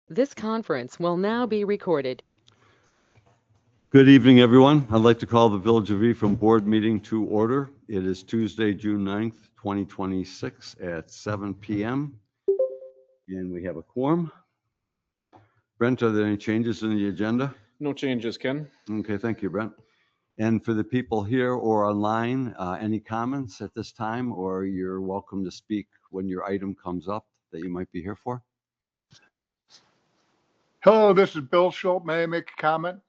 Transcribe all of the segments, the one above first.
This conference will now be recorded. Good evening, everyone. I'd like to call the Village of Ephraim Board meeting to order. It is Tuesday, June 9th, 2026 at 7 p.m. And we have a quorum. Brent, are there any changes in the agenda? No changes, Ken. Okay, thank you, Brent. And for the people here or online, any comments at this time, or you're welcome to speak when your item comes up that you might be here for? Hello, this is Bill Schultz. May I make a comment?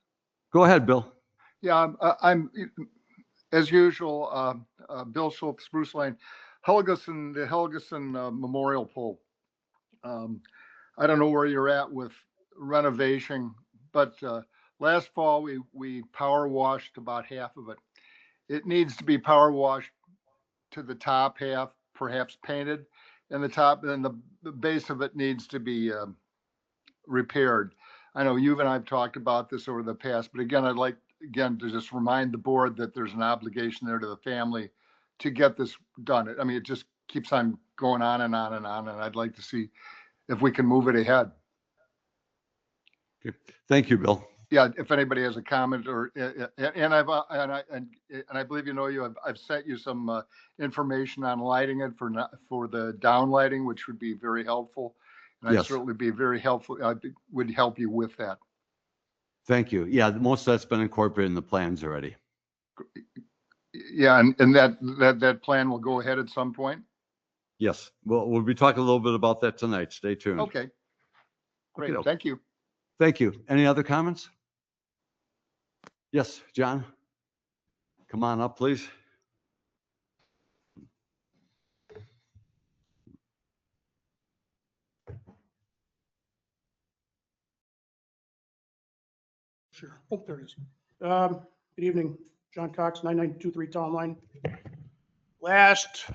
Go ahead, Bill. Yeah, I'm as usual, Bill Schultz, Spruce Lane, Helgeson, the Helgeson Memorial Pole. I don't know where you're at with renovation, but last fall we power washed about half of it. It needs to be power washed to the top half, perhaps painted, and the top and the base of it needs to be repaired. I know you and I have talked about this over the past, but again, I'd like to just remind the board that there's an obligation there to the family to get this done. I mean, it just keeps on going on and on and on, and I'd like to see if we can move it ahead. Okay. Thank you, Bill. Yeah, if anybody has a comment or and I believe I've sent you some information on lighting it for the down lighting, which would be very helpful. And Yes. I'd certainly be very helpful. I would help you with that. Thank you. Yeah, most of that's been incorporated in the plans already. Yeah, and that plan will go ahead at some point. Yes, we'll be talking a little bit about that tonight. Stay tuned. Okay, great. Okay. Thank you. Thank you. Any other comments? Yes, John. Come on up, please. Sure. Oh, there it is. Good evening, John Cox, 9923 Town Line. Last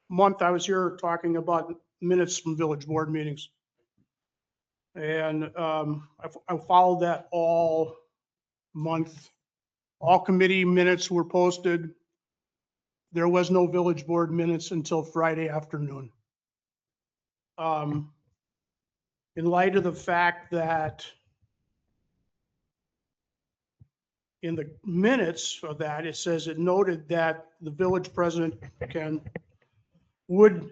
month, I was here talking about minutes from village board meetings. And I followed that all month. All committee minutes were posted. There was no village board minutes until Friday afternoon. In light of the fact that in the minutes of that, it says it noted that the village president would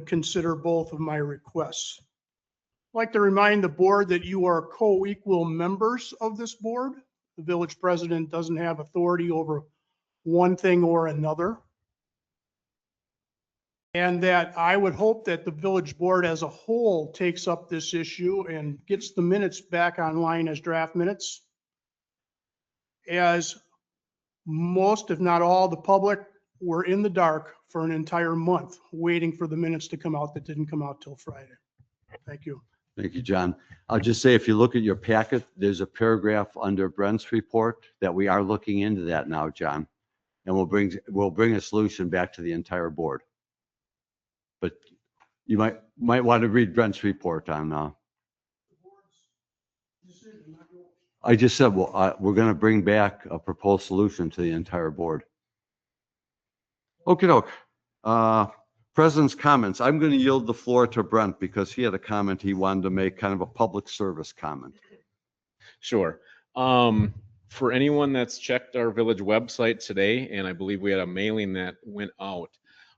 consider both of my requests. I'd like to remind the board that you are co-equal members of this board. The village president doesn't have authority over one thing or another. And that I would hope that the village board as a whole takes up this issue and gets the minutes back online as draft minutes. As most, if not all, the public were in the dark for an entire month waiting for the minutes to come out that didn't come out till Friday. Thank you. Thank you, John. I'll just say, if you look at your packet, there's a paragraph under Brent's report that we are looking into that now, John. And we'll bring a solution back to the entire board. But you might want to read Brent's report on. I just said, well, we're going to bring back a proposed solution to the entire board. Okie doke. President's comments. I'm going to yield the floor to Brent because he had a comment he wanted to make, kind of a public service comment. Sure. For anyone that's checked our village website today, and I believe we had a mailing that went out,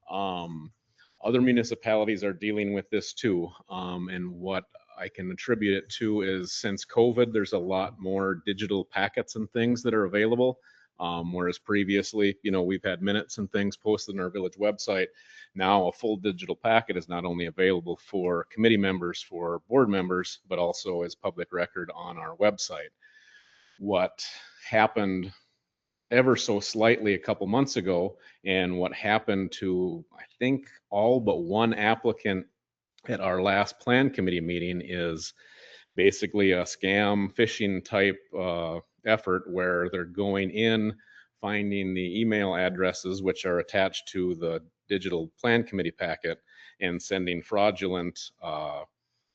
other municipalities are dealing with this too. And what I can attribute it to is, since COVID, there's a lot more digital packets and things that are available. Whereas previously, we've had minutes and things posted on our village website. Now a full digital packet is not only available for committee members, for board members, but also as public record on our website. What happened ever so slightly a couple months ago, and what happened to, I think, all but one applicant at our last plan committee meeting, is basically a scam phishing type effort where they're going in, finding the email addresses which are attached to the digital plan committee packet, and sending fraudulent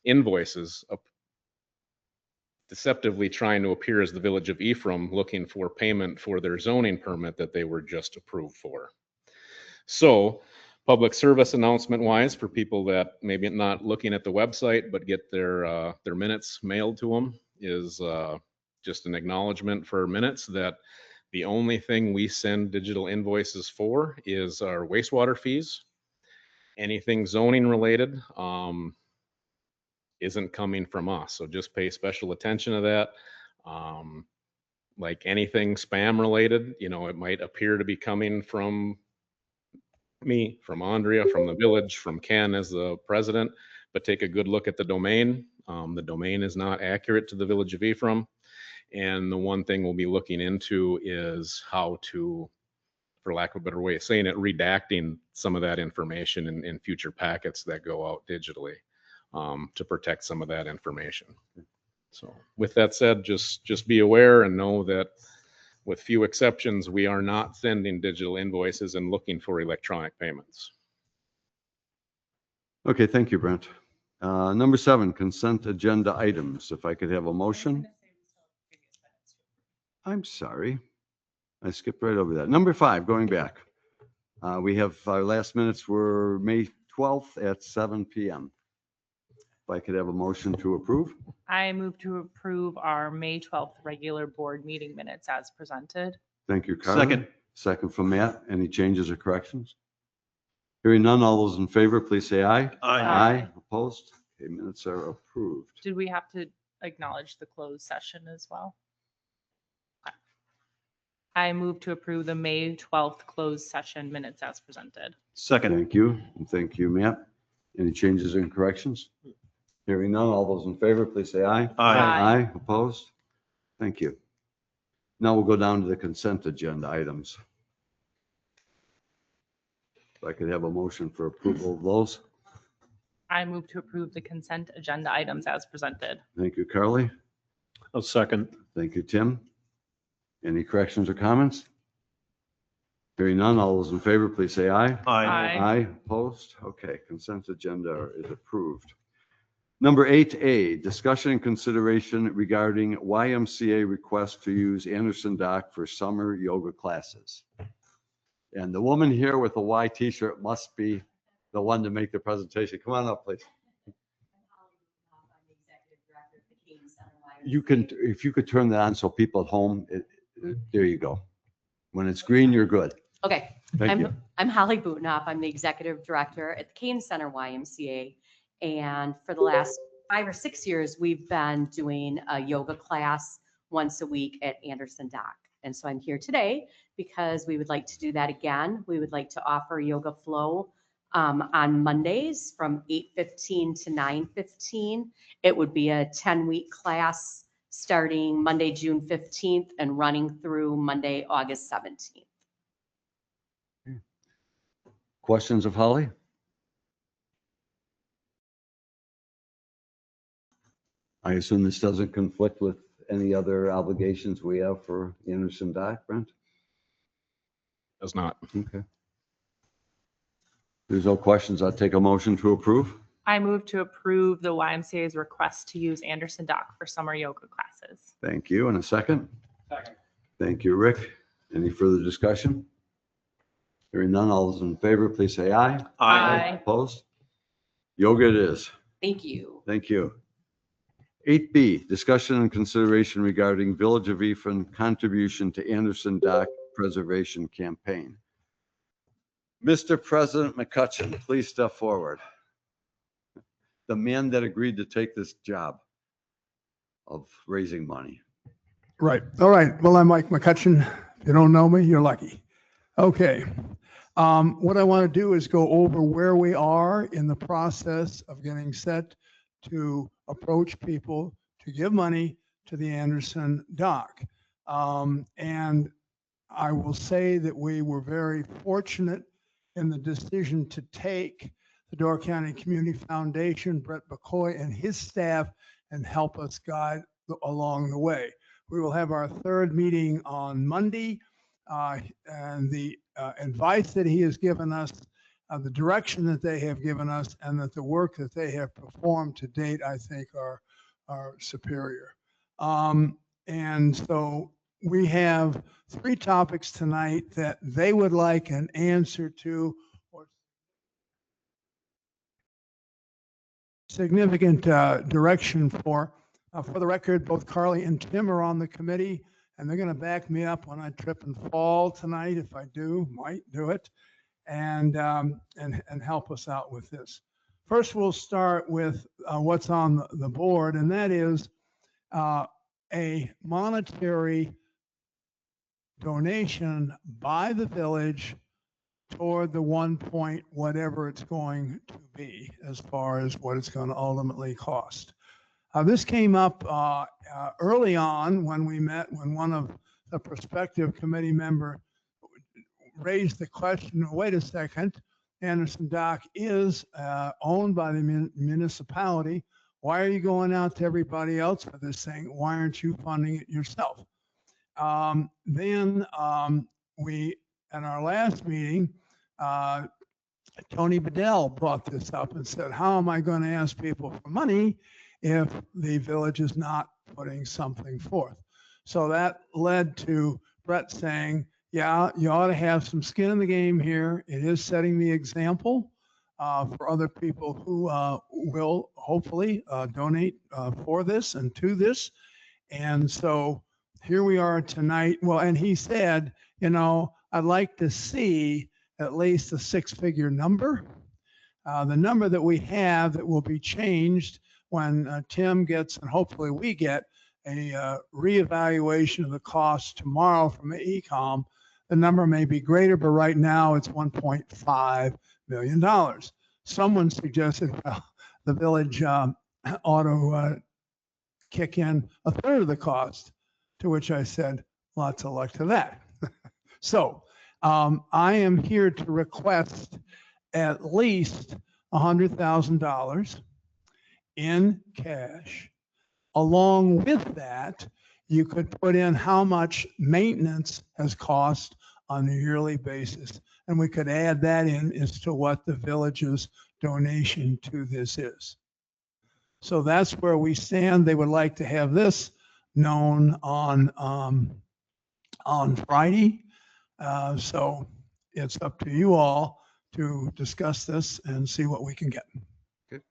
invoices, deceptively trying to appear as the Village of Ephraim, looking for payment for their zoning permit that they were just approved for. So public service announcement wise, for people that maybe not looking at the website, but get their minutes mailed to them, is just an acknowledgement for minutes that the only thing we send digital invoices for is our wastewater fees. Anything zoning related isn't coming from us. So just pay special attention to that. Like anything spam related, it might appear to be coming from me, from Andrea, from the village, from Ken as the president, but take a good look at the domain. The domain is not accurate to the Village of Ephraim. And the one thing we'll be looking into is how to, for lack of a better way of saying it, redacting some of that information in future packets that go out digitally to protect some of that information. So with that said, just be aware and know that with few exceptions, we are not sending digital invoices and looking for electronic payments. Okay, thank you, Brent. Number 7, consent agenda items. If I could have a motion. I'm sorry. I skipped right over that. Number 5, going back. We have our last minutes were May 12th at 7 p.m. If I could have a motion to approve. I move to approve our May 12th regular board meeting minutes as presented. Thank you, Carla. Second from Matt. Any changes or corrections? Hearing none, all those in favor, please say aye. Aye. Opposed? Okay, minutes are approved. Did we have to acknowledge the closed session as well? I move to approve the May 12th closed session minutes as presented. Second. Thank you. And thank you, Matt. Any changes and corrections? Hearing none, all those in favor, please say aye. Aye. Opposed? Thank you. Now we'll go down to the consent agenda items. If I could have a motion for approval of those. I move to approve the consent agenda items as presented. Thank you, Carly. I'll second. Thank you, Tim. Any corrections or comments? Hearing none, all those in favor, please say aye. Aye. Aye. Opposed? Okay, consent agenda is approved. Number 8A, discussion and consideration regarding YMCA request to use Anderson Dock for summer yoga classes. And the woman here with the Y t-shirt must be the one to make the presentation. Come on up, please. You can, if you could turn that on so people at home, there you go. When it's green, you're good. Okay, Thank you. I'm Holly Butenoff. I'm the executive director at the Kane Center YMCA. And for the last 5 or 6 years, we've been doing a yoga class once a week at Anderson Dock. And so I'm here today because we would like to do that again. We would like to offer Yoga Flow on Mondays from 8:15 to 9:15. It would be a 10-week class starting Monday, June 15th and running through Monday, August 17th. Questions of Holly? I assume this doesn't conflict with any other obligations we have for Anderson Dock, Brent? Does not. Okay. There's no questions. I'll take a motion to approve. I move to approve the YMCA's request to use Anderson Dock for summer yoga classes. Thank you. And a second? Second. Thank you, Rick. Any further discussion? Hearing none, all those in favor, please say aye. Aye. Opposed? Yoga it is. Thank you. Thank you. 8B, discussion and consideration regarding Village of Ephraim contribution to Anderson Dock Preservation Campaign. Mr. President McCutcheon, please step forward. The man that agreed to take this job of raising money. Right. All right. Well, I'm Mike McCutcheon. If you don't know me, you're lucky. Okay. What I want to do is go over where we are in the process of getting set to approach people to give money to the Anderson Dock. And I will say that we were very fortunate in the decision to take the Door County Community Foundation, Brett McCoy and his staff, and help us guide along the way. We will have our third meeting on Monday, and the advice that he has given us, the direction that they have given us, and that the work that they have performed to date, I think are superior. And so we have 3 topics tonight that they would like an answer to, or significant direction for. For the record, both Carly and Tim are on the committee, and they're going to back me up when I trip and fall tonight. If I do, might do it, and help us out with this. First, we'll start with what's on the board, and that is a monetary donation by the village toward the 1 point whatever it's going to be as far as what it's going to ultimately cost. This came up early on when we met, when one of the prospective committee member raised the question, wait a second, Anderson Dock is owned by the municipality. Why are you going out to everybody else for this thing? Why aren't you funding it yourself? Then we, at our last meeting, Tony Bedell brought this up and said, how am I going to ask people for money if the village is not putting something forth? So that led to Brett saying, yeah, you ought to have some skin in the game here. It is setting the example for other people who will hopefully donate for this and to this. And so here we are tonight. Well, and he said, you know, I'd like to see at least a six-figure number. The number that we have that will be changed when Tim gets, and hopefully we get, a reevaluation of the cost tomorrow from AECom. The number may be greater, but right now it's $1.5 million. Someone suggested, well, the village ought to kick in a third of the cost, to which I said, lots of luck to that. So I am here to request at least $100,000 in cash. Along with that, you could put in how much maintenance has cost on a yearly basis. And we could add that in as to what the village's donation to this is. So that's where we stand. They would like to have this known on Friday. So it's up to you all to discuss this and see what we can get. Okay.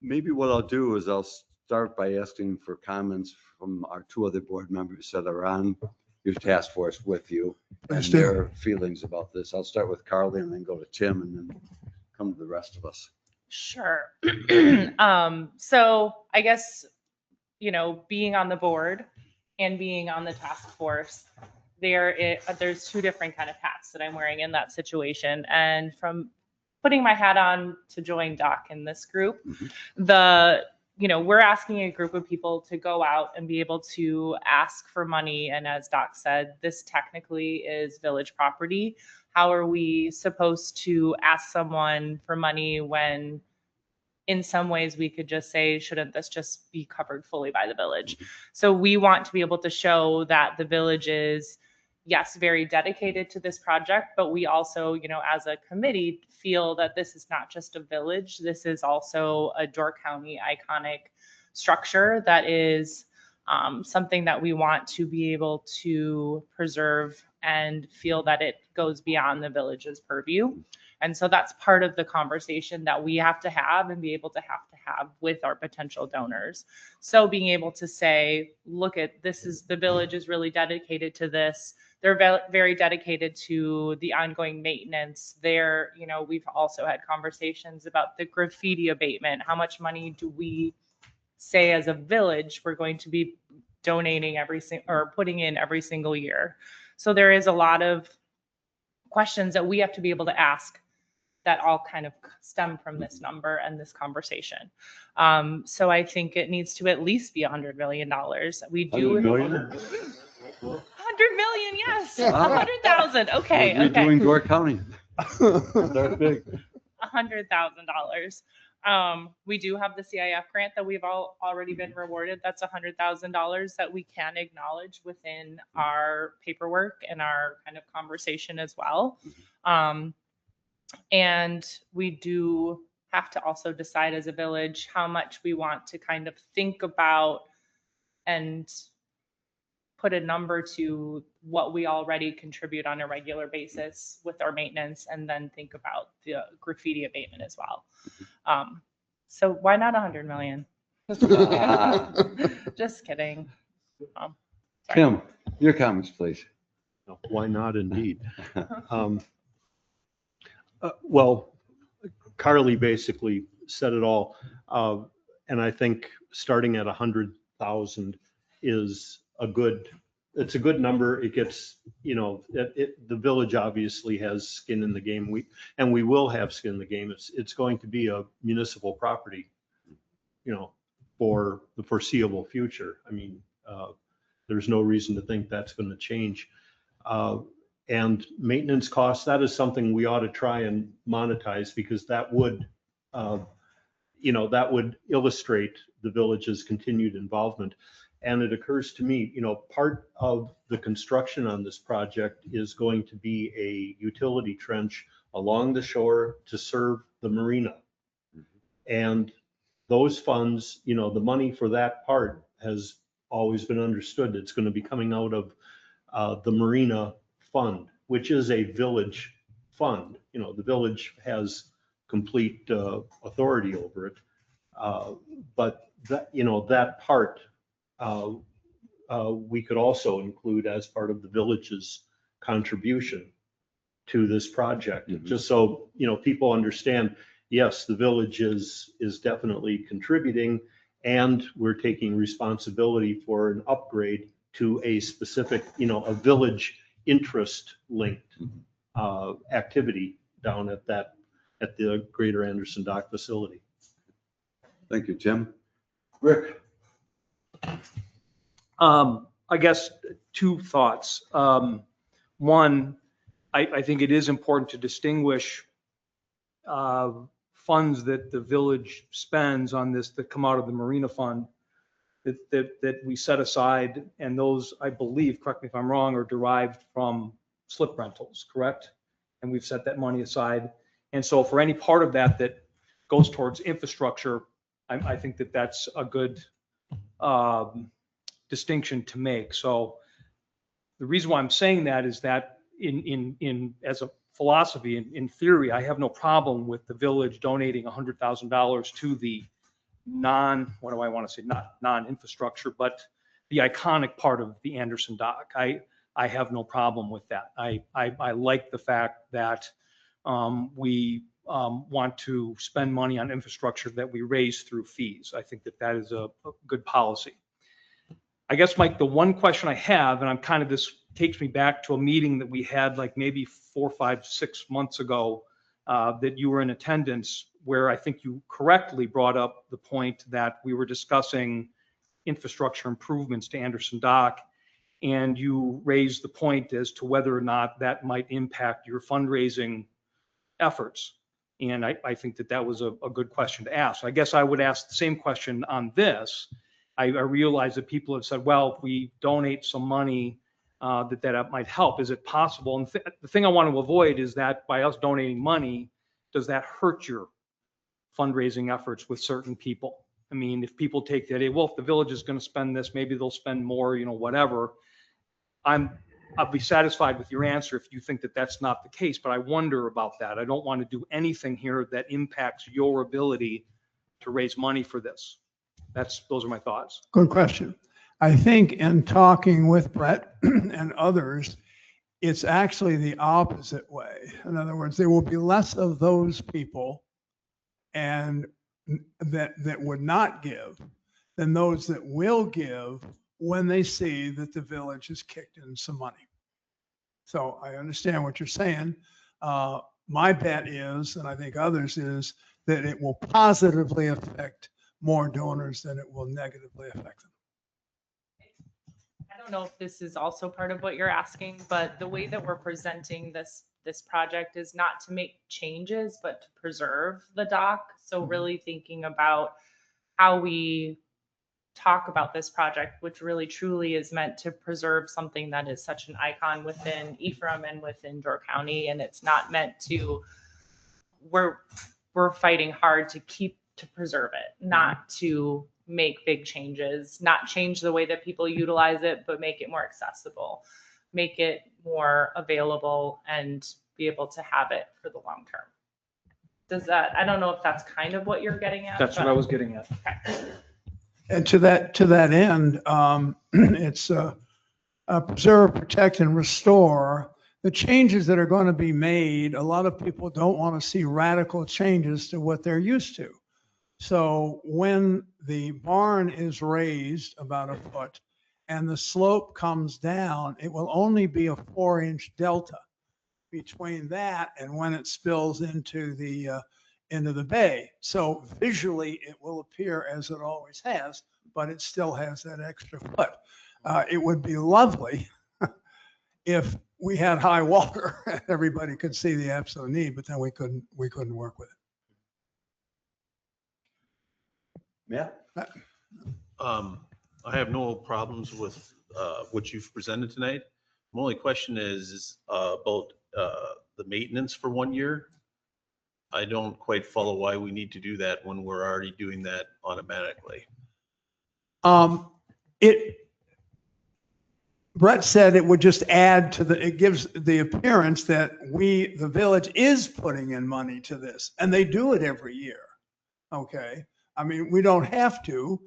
Maybe what I'll do is I'll start by asking for comments from our two other board members that are on your task force with you and Please do. their feelings about this. I'll start with Carly and then go to Tim and then come to the rest of us. Sure. So I guess, you know, being on the board and being on the task force, there's two different kind of hats that I'm wearing in that situation. And from putting my hat on to join Doc in this group, we're asking a group of people to go out and be able to ask for money. And as Doc said, this technically is village property. How are we supposed to ask someone for money when in some ways we could just say, shouldn't this just be covered fully by the village? So we want to be able to show that the village is, yes, very dedicated to this project, but we also, you know, as a committee feel that this is not just a village. This is also a Door County iconic structure that is something that we want to be able to preserve and feel that it goes beyond the village's purview. And so that's part of the conversation that we have to have and be able to have with our potential donors. So being able to say, look at this, is the village is really dedicated to this. They're very dedicated to the ongoing maintenance. We've also had conversations about the graffiti abatement. How much money do we say as a village we're going to be donating putting in every single year? So there is a lot of questions that we have to be able to ask that all kind of stem from this number and this conversation. So I think it needs to at least be $100 million. We do 100 million? 100 million, yes. 100,000. Okay. We're Okay. doing Door County. They're big. $100,000. We do have the CIF grant that we've already been rewarded. That's $100,000 that we can acknowledge within our paperwork and our kind of conversation as well. And we do have to also decide as a village how much we want to kind of think about and put a number to what we already contribute on a regular basis with our maintenance, and then think about the graffiti abatement as well. So why not 100 million? Just kidding. Sorry. Tim, your comments, please. No, why not indeed? Well, Carly basically said it all. And I think starting at 100,000 is it's a good number. It gets, the village obviously has skin in the game. We will have skin in the game. It's going to be a municipal property, for the foreseeable future. I mean, there's no reason to think that's going to change. And maintenance costs, that is something we ought to try and monetize, because that would illustrate the village's continued involvement. And it occurs to me, part of the construction on this project is going to be a utility trench along the shore to serve the marina. And those funds, the money for that part has always been understood. It's going to be coming out of the marina fund, which is a village fund. The village has complete authority over it. But that part we could also include as part of the village's contribution to this project. Just so, people understand, yes, the village is definitely contributing, and we're taking responsibility for an upgrade to a specific, a village interest linked activity down at the Greater Anderson Dock facility. Thank you, Tim. Rick? I guess two thoughts. One, I think it is important to distinguish funds that the village spends on this that come out of the Marina Fund that we set aside, and those, I believe, correct me if I'm wrong, are derived from slip rentals, correct? And we've set that money aside. And so for any part of that that goes towards infrastructure, I think that that's a good distinction to make. So the reason why I'm saying that is that in as a philosophy, in theory, I have no problem with the village donating $100,000 to the not non-infrastructure, but the iconic part of the Anderson Dock. I have no problem with that. I like the fact that we want to spend money on infrastructure that we raise through fees. I think that is a good policy. I guess, Mike, the one question I have, and this takes me back to a meeting that we had like maybe 4, 5, 6 months ago that you were in attendance, where I think you correctly brought up the point that we were discussing infrastructure improvements to Anderson Dock, and you raised the point as to whether or not that might impact your fundraising efforts. And I think that was a good question to ask. I guess I would ask the same question on this. I realize that people have said, well, if we donate some money, that might help. Is it possible? And the thing I want to avoid is that by us donating money, does that hurt your fundraising efforts with certain people? I mean, if people take the idea, well, if the village is going to spend this, maybe they'll spend more, whatever. I'll be satisfied with your answer if you think that that's not the case, but I wonder about that. I don't want to do anything here that impacts your ability to raise money for this. Those are my thoughts. Good question. I think in talking with Brett and others, it's actually the opposite way. In other words, there will be less of those people and that would not give than those that will give when they see that the village has kicked in some money. So I understand what you're saying. My bet is, and I think others is, that it will positively affect more donors than it will negatively affect them. I don't know if this is also part of what you're asking, but the way that we're presenting this project is not to make changes, but to preserve the dock. So really thinking about how we talk about this project, which really truly is meant to preserve something that is such an icon within Ephraim and within Door County. And it's not meant to, we're fighting hard to preserve it, not to make big changes, not change the way that people utilize it, but make it more accessible, make it more available, and be able to have it for the long term. Does that, I don't know if that's kind of what you're getting at. That's what but- I was getting at. Okay. And to that end, it's preserve, protect, and restore. The changes that are going to be made, a lot of people don't want to see radical changes to what they're used to. So when the barn is raised about a foot and the slope comes down, it will only be a 4-inch delta between that and when it spills into the bay. So visually, it will appear as it always has, but it still has that extra foot. It would be lovely if we had high water and everybody could see the absolute need, but then we couldn't work with it. Matt? I have no problems with what you've presented tonight. My only question is about the maintenance for 1 year. I don't quite follow why we need to do that when we're already doing that automatically. Brett said it would just add to it gives the appearance that the village is putting in money to this, and they do it every year. Okay. I mean, we don't have to.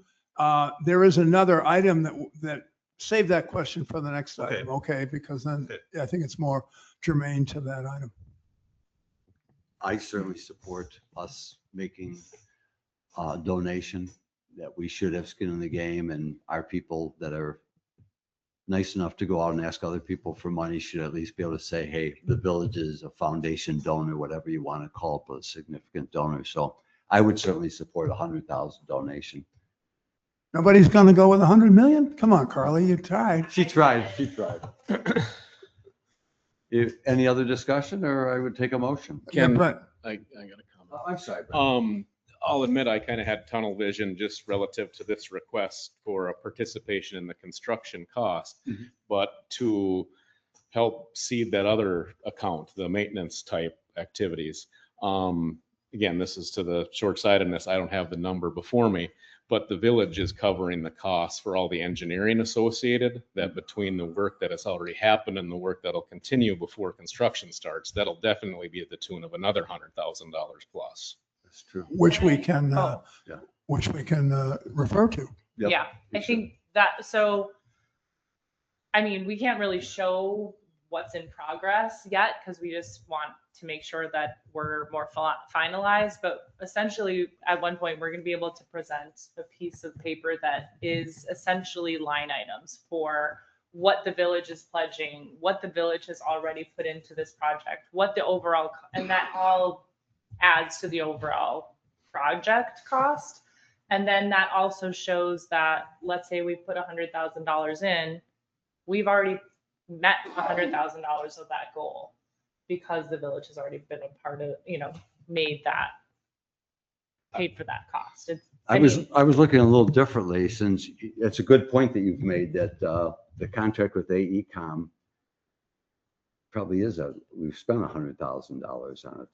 There is another item that save that question for the next item. Okay. Because then I think it's more germane to that item. I certainly support us making a donation, that we should have skin in the game, and our people that are nice enough to go out and ask other people for money should at least be able to say, hey, the village is a foundation donor, whatever you want to call it, but a significant donor. So I would certainly support 100,000 donation. Nobody's going to go with 100 million? Come on, Carly, you tried. She tried. Any other discussion, or I would take a motion? Yeah, Ken, Brett. I got a comment. I'm sorry. I'll admit I kind of had tunnel vision just relative to this request for a participation in the construction cost. Mhm. But to help seed that other account, the maintenance type activities. Again, this is to the short-sightedness. I don't have the number before me, but the village is covering the costs for all the engineering associated, that between the work that has already happened and the work that'll continue before construction starts, that'll definitely be at the tune of another $100,000 plus. That's true. Which we can, Oh. refer to. Yep, Yeah, I you should. think that, so, I mean, we can't really show what's in progress yet because we just want to make sure that we're more finalized. But essentially, at one point, we're going to be able to present a piece of paper that is essentially line items for what the village is pledging, what the village has already put into this project, what the overall, and that all adds to the overall project cost. And then that also shows that, let's say we put $100,000 in, we've already met $100,000 of that goal because the village has already been a part of, made that, paid for that cost. I was looking a little differently, since it's a good point that you've made, that the contract with AECom probably we've spent $100,000 on it.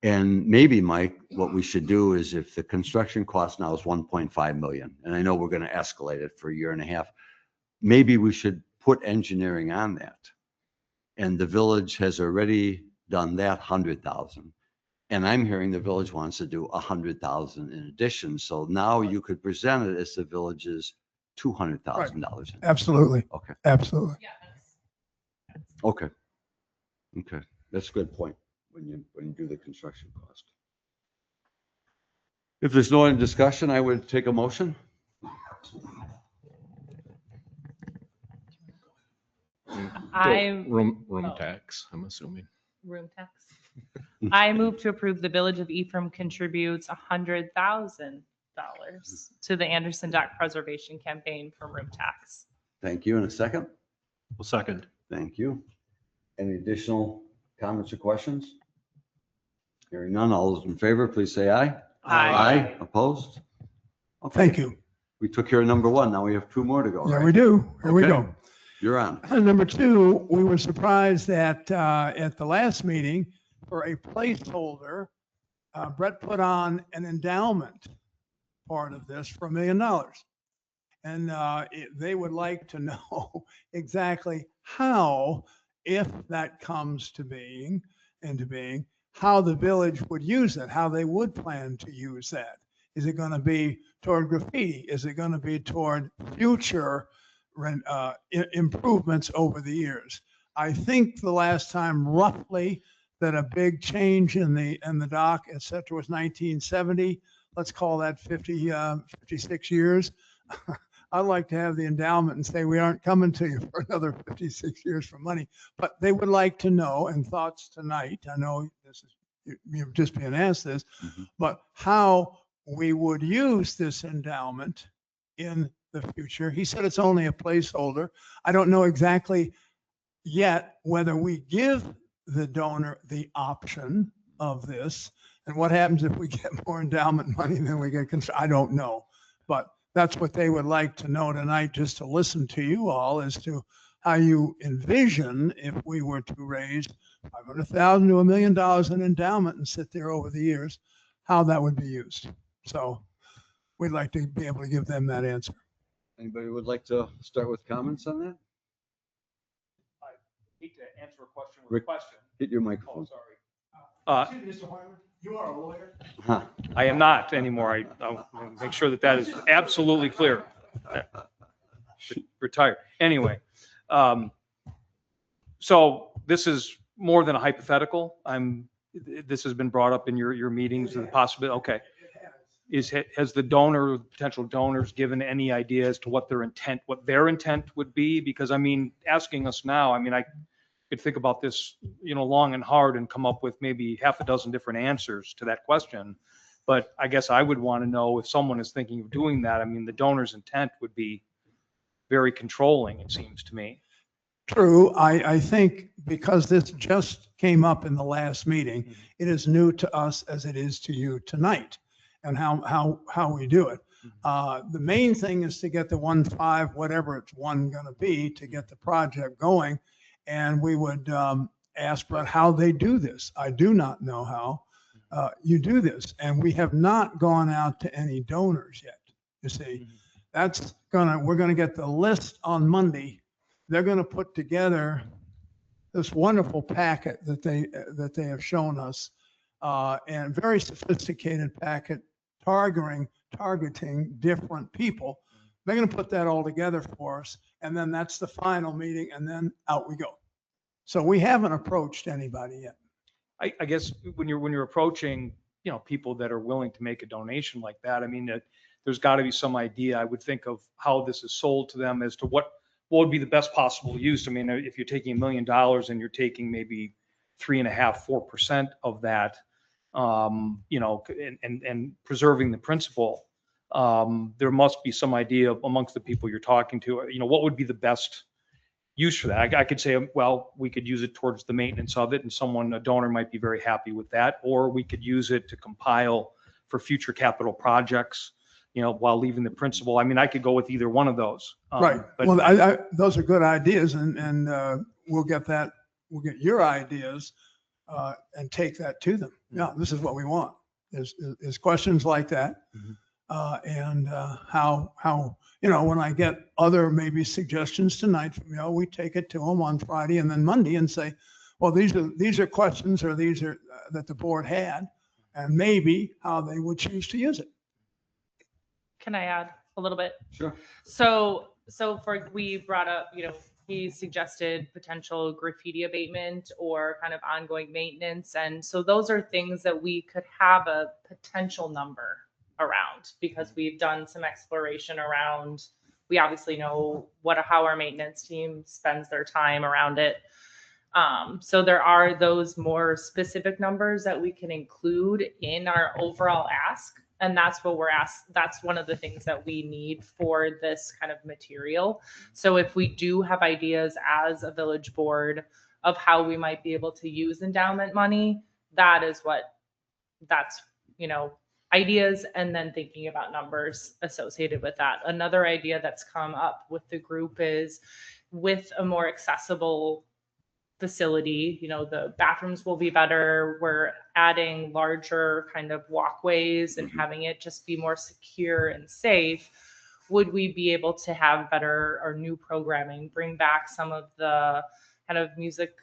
And maybe, Mike, what we should do is, if the construction cost now is 1.5 million, and I know we're going to escalate it for a year and a half, maybe we should put engineering on that. And the village has already done that 100,000. And I'm hearing the village wants to do 100,000 in addition. So now you could present it as the village's $200,000. Absolutely. Okay. Absolutely. Yeah. Okay. That's a good point when you do the construction cost. If there's no other discussion, I would take a motion. Room tax, I'm assuming. Room tax. I move to approve the Village of Ephraim contributes $100,000 to the Anderson Dock Preservation Campaign for room tax. Thank you. In a second. Well, second. Thank you. Any additional comments or questions? Hearing none, all those in favor, please say aye. Aye. Opposed? Okay. Thank you. We took care of number one. Now we have two more to go. Yeah, right? we do. Here we Okay. go. You're on. Number two, we were surprised that at the last meeting, for a placeholder, Brett put on an endowment part of this for $1 million. And they would like to know exactly how, if that comes to being, how the village would use it, how they would plan to use that. Is it going to be toward graffiti? Is it going to be toward future improvements over the years? I think the last time roughly that a big change in the dock, et cetera, was 1970. Let's call that 56 years. I'd like to have the endowment and say, we aren't coming to you for another 56 years for money, but they would like to know, and thoughts tonight, I know this is, you're just being asked this, but how we would use this endowment in the future. He said it's only a placeholder. I don't know exactly yet whether we give the donor the option of this, and what happens if we get more endowment money than we get. I don't know, but that's what they would like to know tonight, just to listen to you all as to how you envision if we were to raise $500,000 to $1 million in endowment and sit there over the years, how that would be used. So we'd like to be able to give them that answer. Anybody would like to start with comments on that? I hate to answer a question with a Rick, question. hit your Oh, microphone. sorry. Excuse me, Mr. Harmon, you are a lawyer? Huh. I am not anymore. I'll make sure that that is absolutely clear. Retired. Anyway, so this is more than a hypothetical. This has been brought up in your meetings, the possibility. Okay. Has the donor, potential donors given any idea as to what their intent would be? Because I mean, asking us now, I mean, I could think about this, long and hard and come up with maybe half a dozen different answers to that question. But I guess I would want to know if someone is thinking of doing that. I mean, the donor's intent would be very controlling, it seems to me. True. I think because this just came up in the last meeting, it is new to us as it is to you tonight, and how we do it. The main thing is to get the 1.5, whatever it's going to be, to get the project going. And we would ask about how they do this. I do not know how you do this. And we have not gone out to any donors yet. You see, we're going to get the list on Monday. They're going to put together this wonderful packet that they have shown us, and very sophisticated packet targeting different people. They're going to put that all together for us, and then that's the final meeting, and then out we go. So we haven't approached anybody yet. I guess when you're approaching, people that are willing to make a donation like that, I mean, there's got to be some idea, I would think, of how this is sold to them as to what would be the best possible use. I mean, if you're taking $1 million and you're taking maybe 3.5–4% of that, and preserving the principal, there must be some idea amongst the people you're talking to, what would be the best use for that. I could say, well, we could use it towards the maintenance of it, and a donor might be very happy with that, or we could use it to compile for future capital projects, while leaving the principal. I mean, I could go with either one of those. Right. But well, those are good ideas, and we'll get your ideas and take that to them. Yeah, this is what we want. Is questions like that. And how when I get other maybe suggestions tonight from we take it to them on Friday and then Monday and say, well, these are questions, or these are that the board had, and maybe how they would choose to use it. Can I add a little bit? Sure. So we brought up, he suggested potential graffiti abatement or kind of ongoing maintenance. And so those are things that we could have a potential number around, because we've done some exploration around, we obviously know how our maintenance team spends their time around it. So there are those more specific numbers that we can include in our overall ask. And that's what we're asked. That's one of the things that we need for this kind of material. So if we do have ideas as a village board of how we might be able to use endowment money, that's ideas, and then thinking about numbers associated with that. Another idea that's come up with the group is, with a more accessible facility, the bathrooms will be better. We're adding larger kind of walkways and having it just be more secure and safe. Would we be able to have better or new programming, bring back some of the kind of music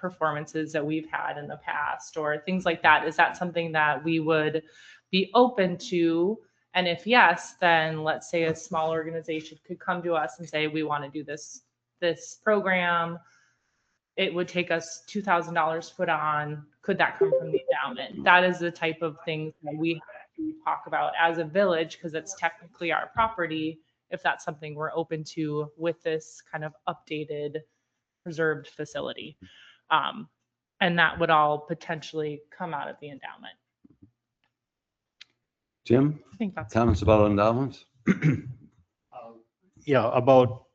performances that we've had in the past or things like that? Is that something that we would be open to? And if yes, then let's say a small organization could come to us and say, we want to do this program. It would take us $2,000 to put on. Could that come from the endowment? That is the type of things that we have to talk about as a village, because it's technically our property, if that's something we're open to with this kind of updated preserved facility. And that would all potentially come out of the endowment. Jim, I think that's. comments about endowments? Yeah, about,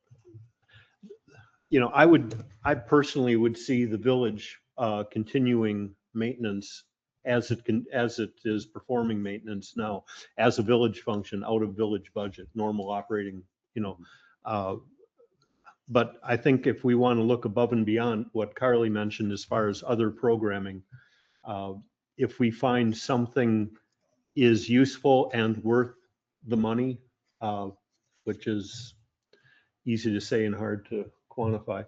I personally would see the village continuing maintenance as it is performing maintenance now, as a village function, out of village budget, normal operating, but I think if we want to look above and beyond what Carly mentioned as far as other programming, if we find something is useful and worth the money, which is easy to say and hard to quantify,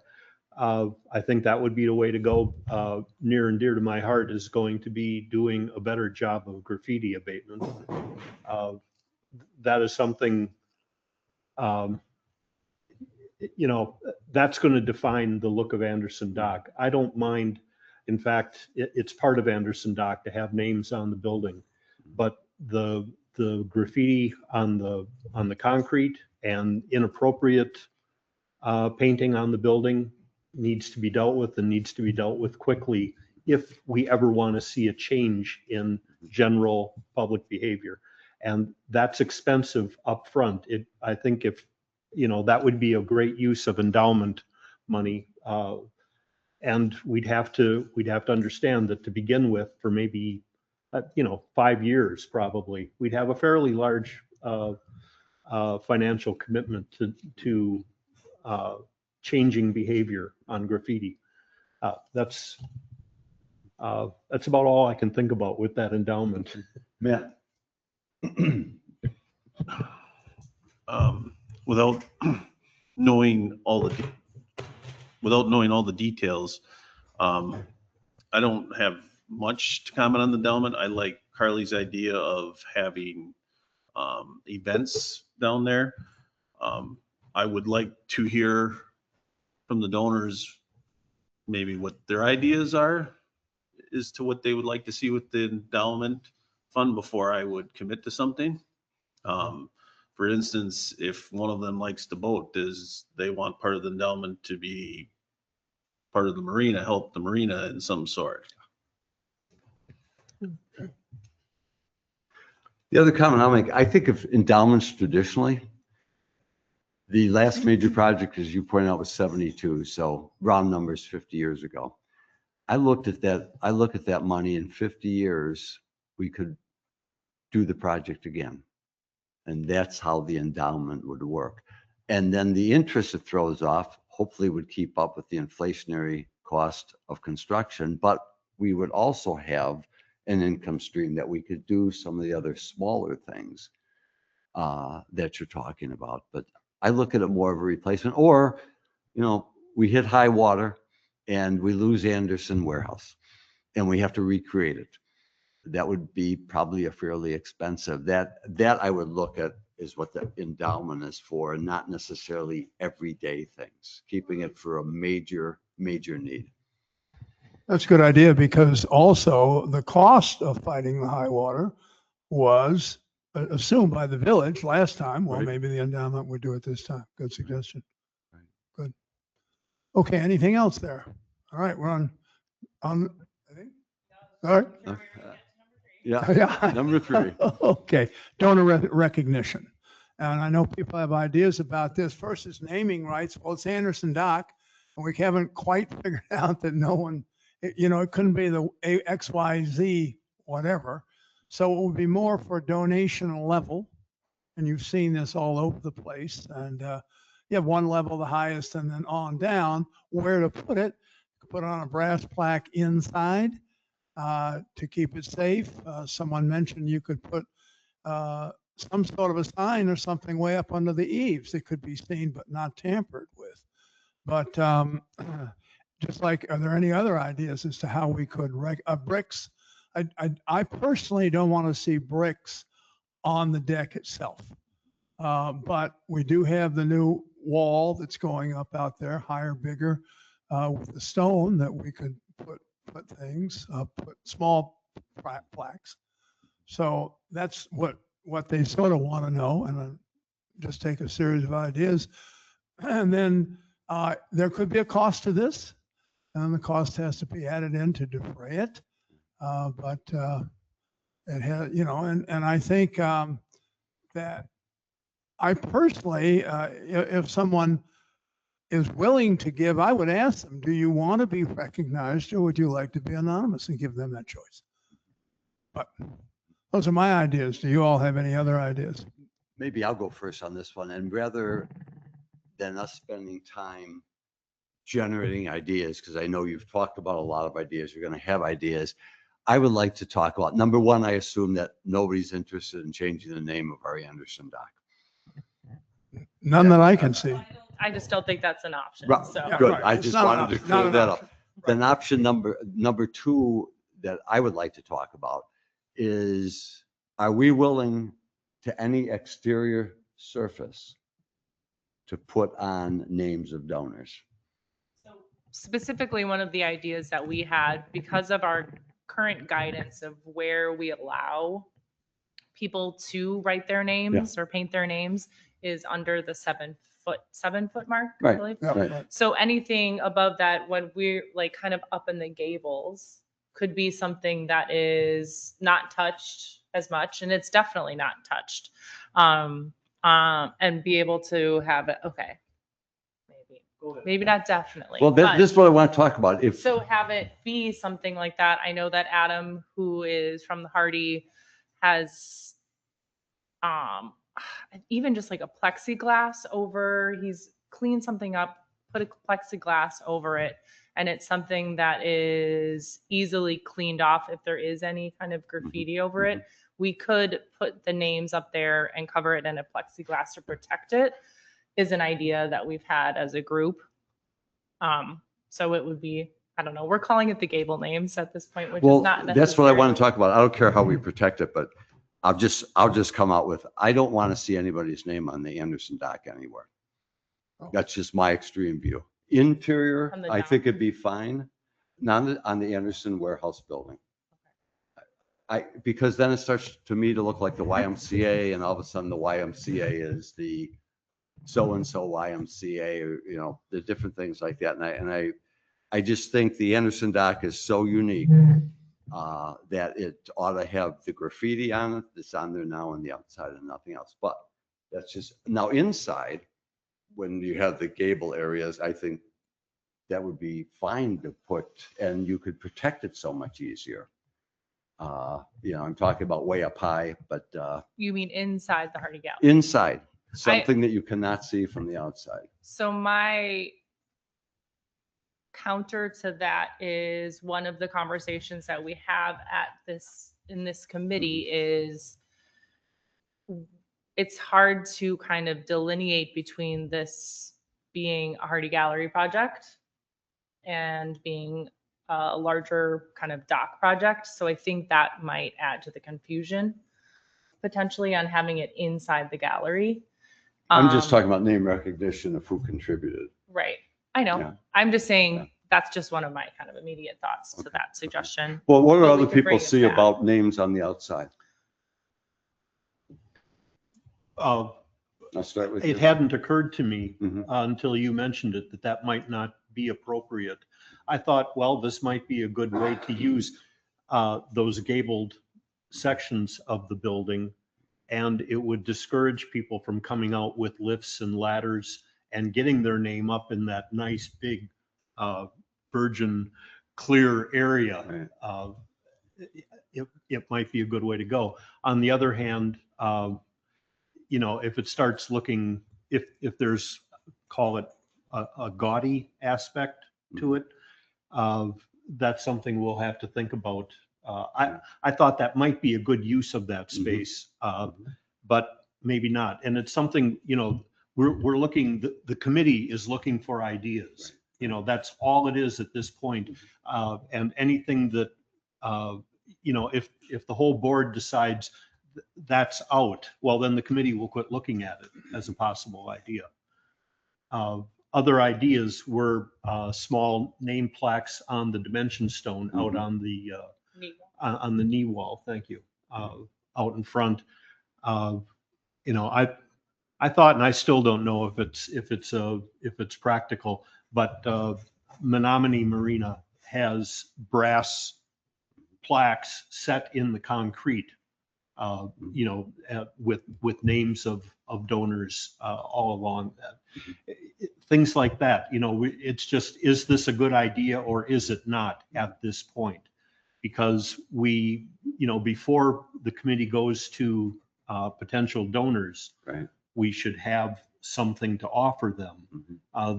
I think that would be the way to go. Near and dear to my heart is going to be doing a better job of graffiti abatement. That is something, that's going to define the look of Anderson Dock. I don't mind. In fact, it's part of Anderson Dock to have names on the building, but the graffiti on the concrete and inappropriate painting on the building needs to be dealt with, and needs to be dealt with quickly if we ever want to see a change in general public behavior. And that's expensive up front. I think if, that would be a great use of endowment money. And we'd have to understand that to begin with, for maybe, 5 years, probably, we'd have a fairly large financial commitment to changing behavior on graffiti. That's about all I can think about with that endowment. Matt? Without knowing all the details, I don't have much to comment on the endowment. I like Carly's idea of having events down there. I would like to hear from the donors maybe what their ideas are as to what they would like to see with the endowment fund before I would commit to something. For instance, if one of them likes to boat, does they want part of the endowment to be part of the marina, help the marina in some sort? The other comment I'll make, I think of endowments traditionally, the last major project, as you pointed out, was 72. So round numbers, 50 years ago. I look at that money in 50 years, we could do the project again. And that's how the endowment would work. And then the interest it throws off hopefully would keep up with the inflationary cost of construction, but we would also have an income stream that we could do some of the other smaller things that you're talking about. But I look at it more of a replacement, or, we hit high water and we lose Anderson Warehouse and we have to recreate it. That would be probably a fairly expensive. That I would look at is what the endowment is for, and not necessarily everyday things, keeping it for a major need. That's a good idea, because also the cost of fighting the high water was assumed by the village last time. Well, Right. maybe the endowment would do it this time. Good suggestion. Right. Good. Okay, anything else there? All right, we're on, I think. All right. Yeah, Yeah. number 3. Okay, donor recognition. And I know people have ideas about this. First is naming rights. Well, it's Anderson Dock, and we haven't quite figured out that no one, it couldn't be the XYZ whatever. So it would be more for donation level. And you've seen this all over the place. And you have one level, the highest, and then on down. Where to put it? Put on a brass plaque inside to keep it safe. Someone mentioned you could put some sort of a sign or something way up under the eaves that could be seen but not tampered with. But just like, are there any other ideas as to how we could bricks? I personally don't want to see bricks on the deck itself. But we do have the new wall that's going up out there, higher, bigger, with the stone that we could put things, put small plaques. So that's what they sort of want to know, and just take a series of ideas. And then there could be a cost to this, and the cost has to be added in to defray it. But it has, and I think that I personally, if someone is willing to give, I would ask them, do you want to be recognized or would you like to be anonymous, and give them that choice? But those are my ideas. Do you all have any other ideas? Maybe I'll go first on this one. And rather than us spending time generating ideas, because I know you've talked about a lot of ideas, you're going to have ideas. I would like to talk about, number one, I assume that nobody's interested in changing the name of our Anderson dock. None that I can see. I just don't think that's an option. Right, So good. right. I It's just not an wanted to option. Not clear an that option. up. Then option number two that I would like to talk about is, are we willing to any exterior surface to put on names of donors? specifically, one of the ideas that we had, because of our current guidance of where we allow people to write their names or paint their names, is under the 7 foot mark, I Right. believe. Yeah, Right. right. So anything above that, when we're like kind of up in the gables, could be something that is not touched as much, and it's definitely not touched. And be able to have it, okay, maybe not definitely. Well, but- this is what I want to talk about. If, so have it be something like that. I know that Adam, who is from the Hardy, has even just like a plexiglass over, he's cleaned something up, put a plexiglass over it, and it's something that is easily cleaned off if there is any kind of graffiti over it. We could put the names up there and cover it in a plexiglass to protect it, is an idea that we've had as a group. So it would be, I don't know, we're calling it the gable names at this point, which is well, not that's what I want to necessarily- talk about. I don't care how we protect it, but I'll just come out with, I don't want to see anybody's name on the Anderson dock anywhere. That's just my extreme view. Interior, On the I dock. think it'd be fine, not on the Anderson warehouse building. Because then it starts to me to look like the YMCA, and all of a sudden the YMCA is the so-and-so YMCA, or, the different things like that. And I just think the Anderson dock is so unique that it ought to have the graffiti on it that's on there now on the outside and nothing else. But that's just, now inside, when you have the gable areas, I think that would be fine to put, and you could protect it so much easier. I'm talking about way up high, but You mean inside the Hardy Gallery? inside, something that you cannot see from the outside. So my counter to that is, one of the conversations that we have in this committee is, it's hard to kind of delineate between this being a Hardy Gallery project and being a larger kind of dock project. So I think that might add to the confusion potentially on having it inside the gallery. I'm just Um, talking about name recognition of who contributed. Right. I know. Yeah. I'm just saying Yeah. that's just one of my kind of immediate thoughts to that suggestion. Well, what do But we other could bring people it see back. about names on the outside? I'll start with you. It hadn't occurred to me Mhm. until you mentioned it, that might not be appropriate. I thought, well, this might be a good way to use those gabled sections of the building, and it would discourage people from coming out with lifts and ladders and getting their name up in that nice big virgin clear area. Right. It might be a good way to go. On the other hand, if it starts looking, if there's, call it a gaudy aspect to it, that's something we'll have to think about. I thought that might be a good use of that space, but maybe not. And it's something, we're looking, the committee is looking for ideas. You know, that's all it is at this point. And anything that, you know, if the whole board decides that's out, well, then the committee will quit looking at it as a possible idea. Other ideas were small name plaques on the dimension stone out on the knee wall. Thank you. Out in front. You know, I thought, and I still don't know if it's practical, but Menominee Marina has brass plaques set in the concrete, you know, with names of donors all along that. Things like that, you know, it's just, is this a good idea or is it not at this point? Because we, you know, before the committee goes to potential donors, Right. we should have something to offer them,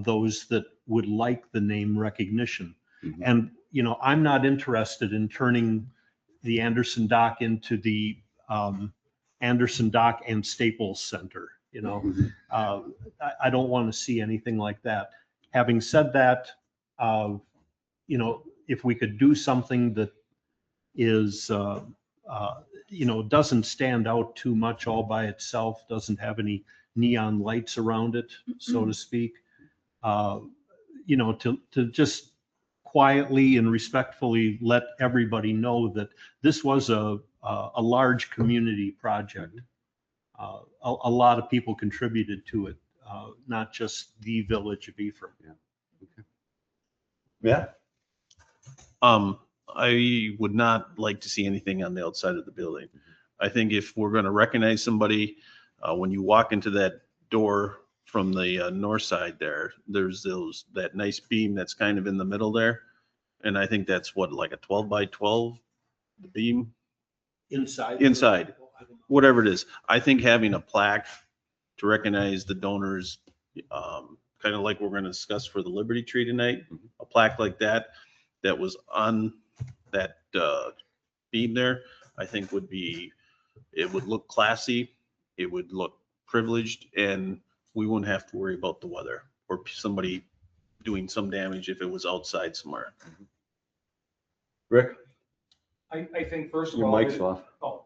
those that would like the name recognition. And, you know, I'm not interested in turning the Anderson Dock into the Anderson Dock and Staples Center. You know, I don't want to see anything like that. Having said that, you know, if we could do something that is, you know, doesn't stand out too much all by itself, doesn't have any neon lights around it, so to speak, you know, to just quietly and respectfully let everybody know that this was a large community project. A lot of people contributed to it, not just the village of Ephraim. Yeah. I would not like to see anything on the outside of the building. I think if we're going to recognize somebody, when you walk into that door from the north side there, there's that nice beam that's kind of in the middle there. And I think that's what, like a 12 by 12 beam? Inside, whatever it is. I think having a plaque to recognize the donors, kind of like we're going to discuss for the Liberty Tree tonight, a plaque like that was on that beam there, I think it would look classy, it would look privileged, and we wouldn't have to worry about the weather or somebody doing some damage if it was outside somewhere. Rick, I think first of your all. mic's off. Oh.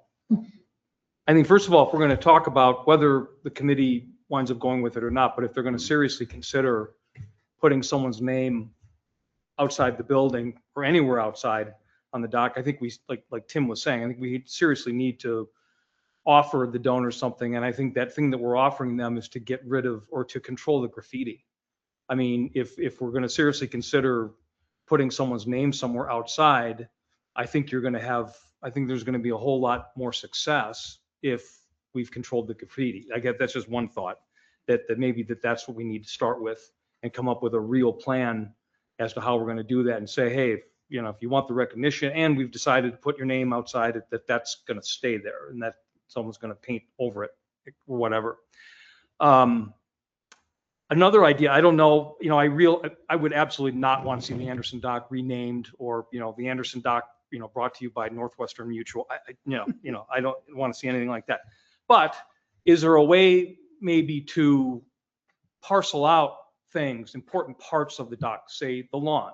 I think first of all, if we're going to talk about whether the committee winds up going with it or not, but if they're going to seriously consider putting someone's name outside the building or anywhere outside on the dock, I think we, like Tim was saying, I think we seriously need to offer the donors something. And I think that thing that we're offering them is to get rid of or to control the graffiti. I mean, if we're going to seriously consider putting someone's name somewhere outside, I think there's going to be a whole lot more success if we've controlled the graffiti. I guess that's just one thought, that maybe that's what we need to start with and come up with a real plan as to how we're going to do that and say, hey, you know, if you want the recognition and we've decided to put your name outside it, that's going to stay there and that someone's going to paint over it or whatever. Another idea, I don't know, you know, I would absolutely not want to see the Anderson Dock renamed or, you know, the Anderson Dock, you know, brought to you by Northwestern Mutual. I don't want to see anything like that. But is there a way maybe to parcel out things, important parts of the dock, say the lawn,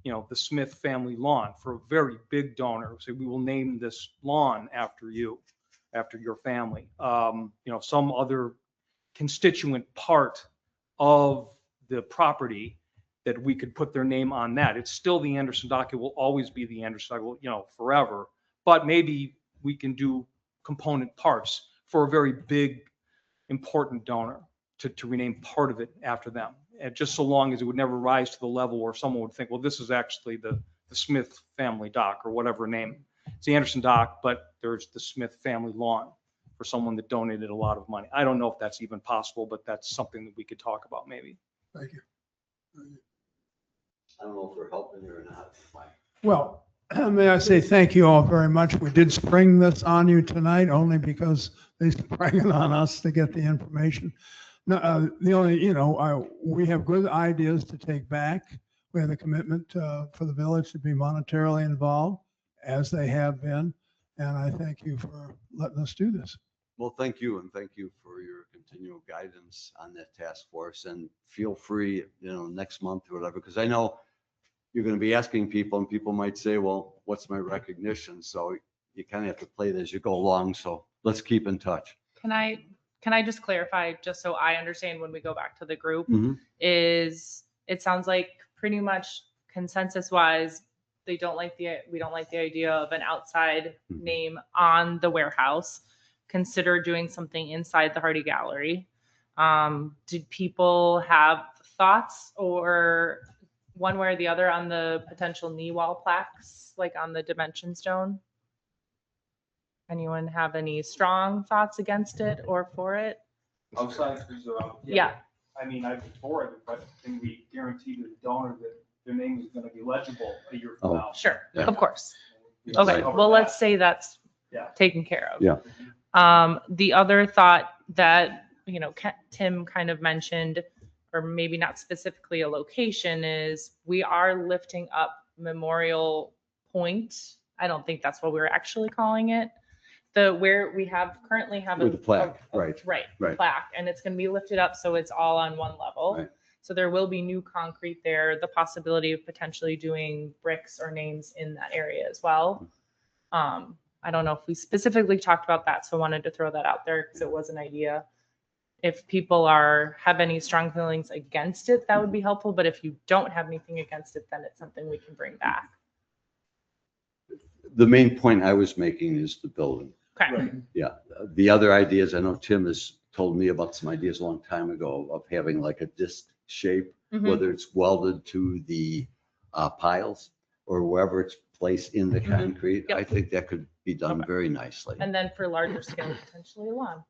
you know, the Smith family lawn for a very big donor. Say we will name this lawn after you, after your family. You know, some other constituent part of the property that we could put their name on that. It's still the Anderson Dock. It will always be the Anderson Dock, you know, forever. But maybe we can do component parts for a very big, important donor to rename part of it after them. And just so long as it would never rise to the level where someone would think, well, this is actually the Smith family dock or whatever name. It's the Anderson Dock, but there's the Smith family lawn for someone that donated a lot of money. I don't know if that's even possible, but that's something that we could talk about maybe. Thank you. I don't know if we're helping you or not. Well, may I say thank you all very much. We did spring this on you tonight only because they sprang it on us to get the information. No, the only, you know, we have good ideas to take back. We have a commitment for the village to be monetarily involved as they have been. And I thank you for letting us do this. Well, thank you, and thank you for your continual guidance on that task force. And feel free, next month or whatever, because I know you're going to be asking people, and people might say, well, what's my recognition? So you kind of have to play it as you go along. So let's keep in touch. Can I just clarify, just so I understand when we go back to the group, Mhm. is it sounds like pretty much consensus wise, we don't like the idea of an outside Mhm. name on the warehouse. Consider doing something inside the Hardy Gallery. Did people have thoughts or one way or the other on the potential knee wall plaques, like on the Dimension Stone? Anyone have any strong thoughts against it or for it? Outside, Yeah. I mean, I'm for it, but can we guarantee to the donor that their name is going to be legible a year from now? Sure, Yeah. of course. We Okay, cover well, that. let's say that's Yeah. taken care of. Yeah. The other thought that, Tim kind of mentioned, or maybe not specifically a location, is we are lifting up Memorial Point. I don't think that's what we're actually calling it. Where we currently have With the plaque, right. Right, plaque, and it's going to be lifted up so it's all on one level. Right. So there will be new concrete there, the possibility of potentially doing bricks or names in that area as well. I don't know if we specifically talked about that, so I wanted to throw that out there because it was an idea. If people have any strong feelings against it, that would be helpful. But if you don't have anything against it, then it's something we can bring back. The main point I was making is the building. Okay. Yeah. The other ideas, I know Tim has told me about some ideas a long time ago of having like a disc shape, Mhm. whether it's welded to the piles or wherever it's placed in the Mhm. concrete. Yep. I think that could be done Okay. very nicely. And then for larger scale, potentially a lawn.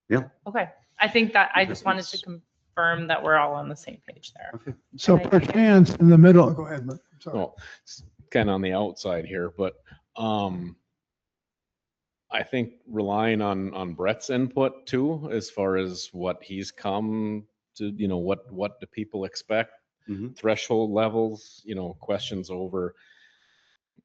Yeah. Okay. I think that I just wanted to confirm that we're all on the same page there. Okay. So And I think- perchance in the middle, go ahead, but, sorry. Well, it's kind of on the outside here, but I think relying on Brett's input too, as far as what he's come to, what do people expect? Mhm. Threshold levels, questions over,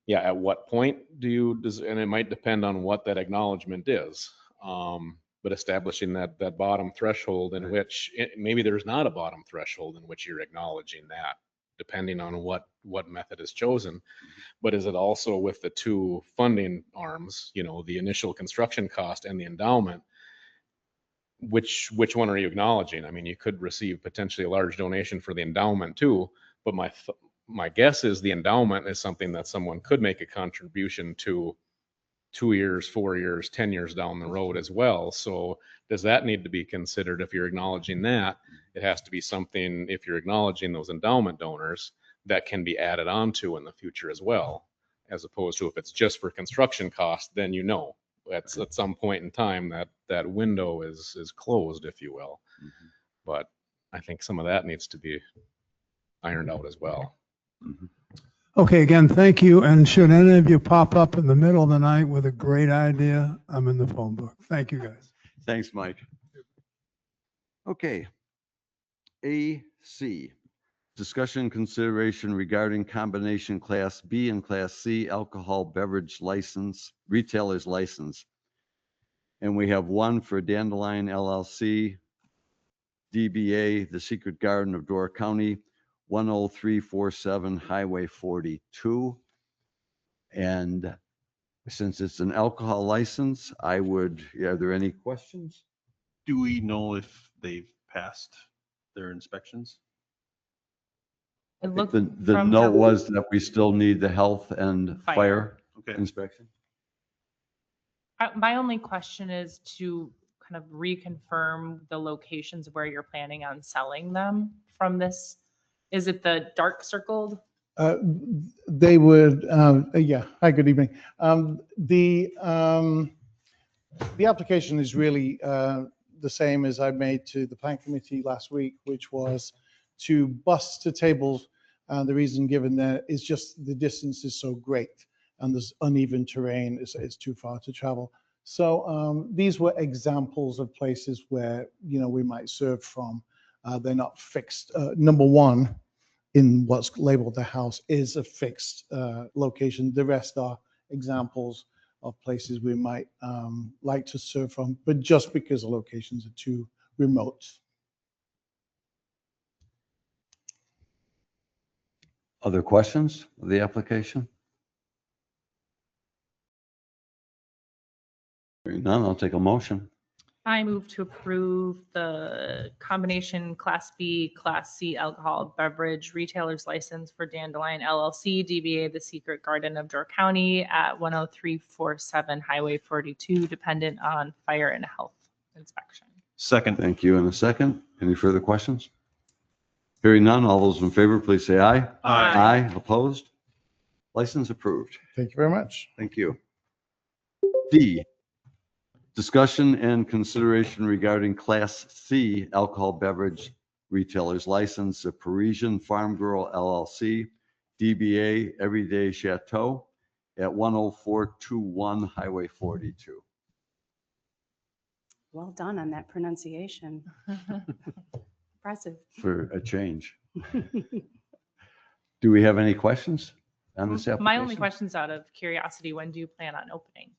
at what point and it might depend on what that acknowledgement is. But establishing that bottom threshold in which maybe there's not a bottom threshold in which you're acknowledging that, depending on what method is chosen. But is it also with the two funding arms, the initial construction cost and the endowment, which one are you acknowledging? I mean, you could receive potentially a large donation for the endowment too, but my guess is the endowment is something that someone could make a contribution to 2 years, 4 years, 10 years down the road as well. So does that need to be considered if you're acknowledging that? It has to be something, if you're acknowledging those endowment donors, that can be added on to in the future as well, as opposed to if it's just for construction cost, then at some point in time that window is closed, if you will. Mhm. But I think some of that needs to be ironed out as well. Mhm. Okay, again, thank you. And should any of you pop up in the middle of the night with a great idea, I'm in the phone book. Thank you, guys. Thanks, Mike. Okay. AC, discussion and consideration regarding combination Class B and Class C alcohol beverage license, retailer's license. And we have one for Dandelion LLC, DBA, The Secret Garden of Door County, 10347 Highway 42. And since it's an alcohol license, are there any questions? Do we know if they've passed their inspections? It looked The from note Jeff- was that we still need the health and Fire. fire Okay. inspection. My only question is to kind of reconfirm the locations where you're planning on selling them from this. Is it the dark circled? They would, yeah, hi, good evening. The application is really the same as I made to the plan committee last week, which was to bus to tables. The reason given there is just the distance is so great and there's uneven terrain, it's too far to travel. So these were examples of places where, we might serve from. They're not fixed. Number one, in what's labeled the house is a fixed location. The rest are examples of places we might like to serve from, but just because the locations are too remote. Other questions of the application? Hearing none, I'll take a motion. I move to approve the combination Class B, Class C alcohol beverage retailer's license for Dandelion LLC, DBA The Secret Garden of Door County at 10347 Highway 42, dependent on fire and health inspection. Second. Thank you. In a second, any further questions? Hearing none, all those in favor, please say aye. Aye. Opposed? License approved. Thank you very much. Thank you. D, discussion and consideration regarding Class C alcohol beverage retailer's license of Parisian Farm Girl LLC, DBA Everyday Chateau at 10421 Highway 42. Well done on that pronunciation. Impressive. For a change. Do we have any questions on this application? My only question's out of curiosity, when do you plan on opening?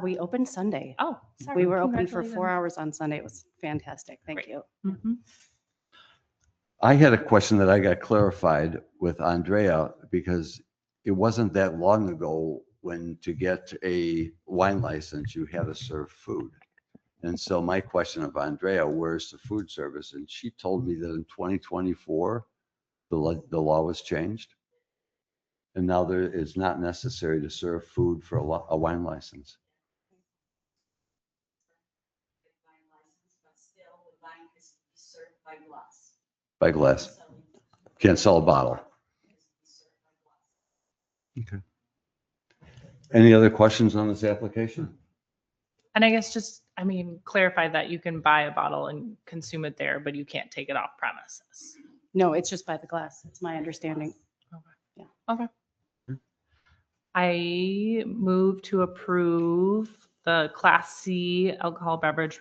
We opened Sunday. Oh, sorry. We were open for 4 Congratulations. hours on Sunday. It was fantastic. Thank Great. you. Mhm. I had a question that I got clarified with Andrea because it wasn't that long ago when to get a wine license, you had to serve food. And so my question of Andrea, where's the food service? And she told me that in 2024, the law was changed. And now there is not necessary to serve food for a wine license. By glass. Can't sell a bottle. Okay. Any other questions on this application? And I guess just, I mean, clarify that you can buy a bottle and consume it there, but you can't take it off premises. No, it's just by the glass. It's my understanding. Okay. I move to approve the Class C alcohol beverage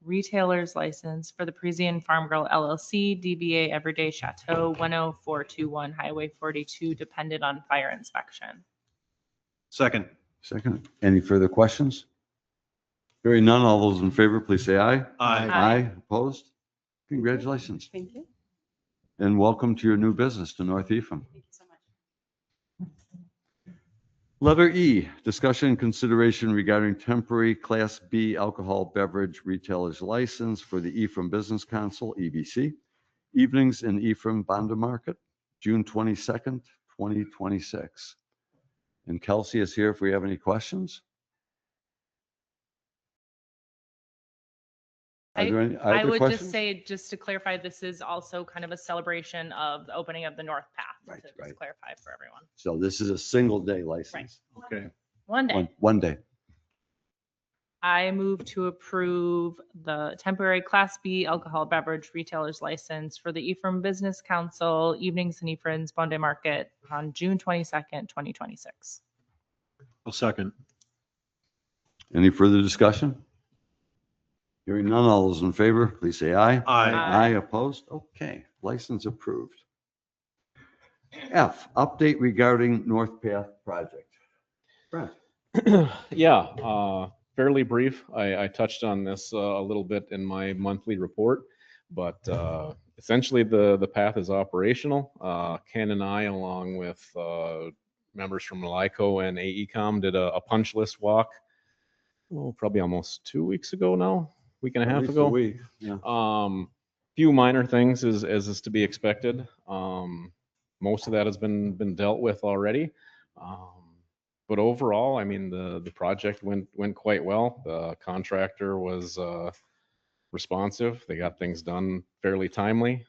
retailer's license for the Parisian Farm Girl LLC, DBA Everyday Chateau, 10421 Highway 42, dependent on fire inspection. Second. Second. Any further questions? Hearing none, all those in favor, please say aye. Aye. Aye. Opposed? Congratulations. Thank you. And welcome to your new business to North Ephraim. Thank you so much. Letter E, discussion and consideration regarding temporary Class B alcohol beverage retailer's license for the Ephraim Business Council, EBC, evenings in Ephraim Bond Market, June 22nd, 2026. And Kelsey is here if we have any questions. Are there any I other would questions? just say, just to clarify, this is also kind of a celebration of the opening of the North Path. Right, To just right. clarify for everyone. So this is a single day license. Okay. One day. One day. I move to approve the temporary Class B alcohol beverage retailer's license for the Ephraim Business Council evenings in Ephraim's Bonde Market on June 22nd, 2026. I'll second. Any further discussion? Hearing none, all those in favor, please say aye. Aye. Aye, opposed? Okay, license approved. F, update regarding North Path project. Brent. Yeah, fairly brief. I touched on this a little bit in my monthly report, but essentially the path is operational. Ken and I, along with members from LICO and AECom, did a punch list walk, probably almost 2 weeks ago now, week and a At half least ago. week, yeah. Few minor things as is to be expected. Most of that has been dealt with already. But overall, I mean, the project went quite well. The contractor was responsive. They got things done fairly timely.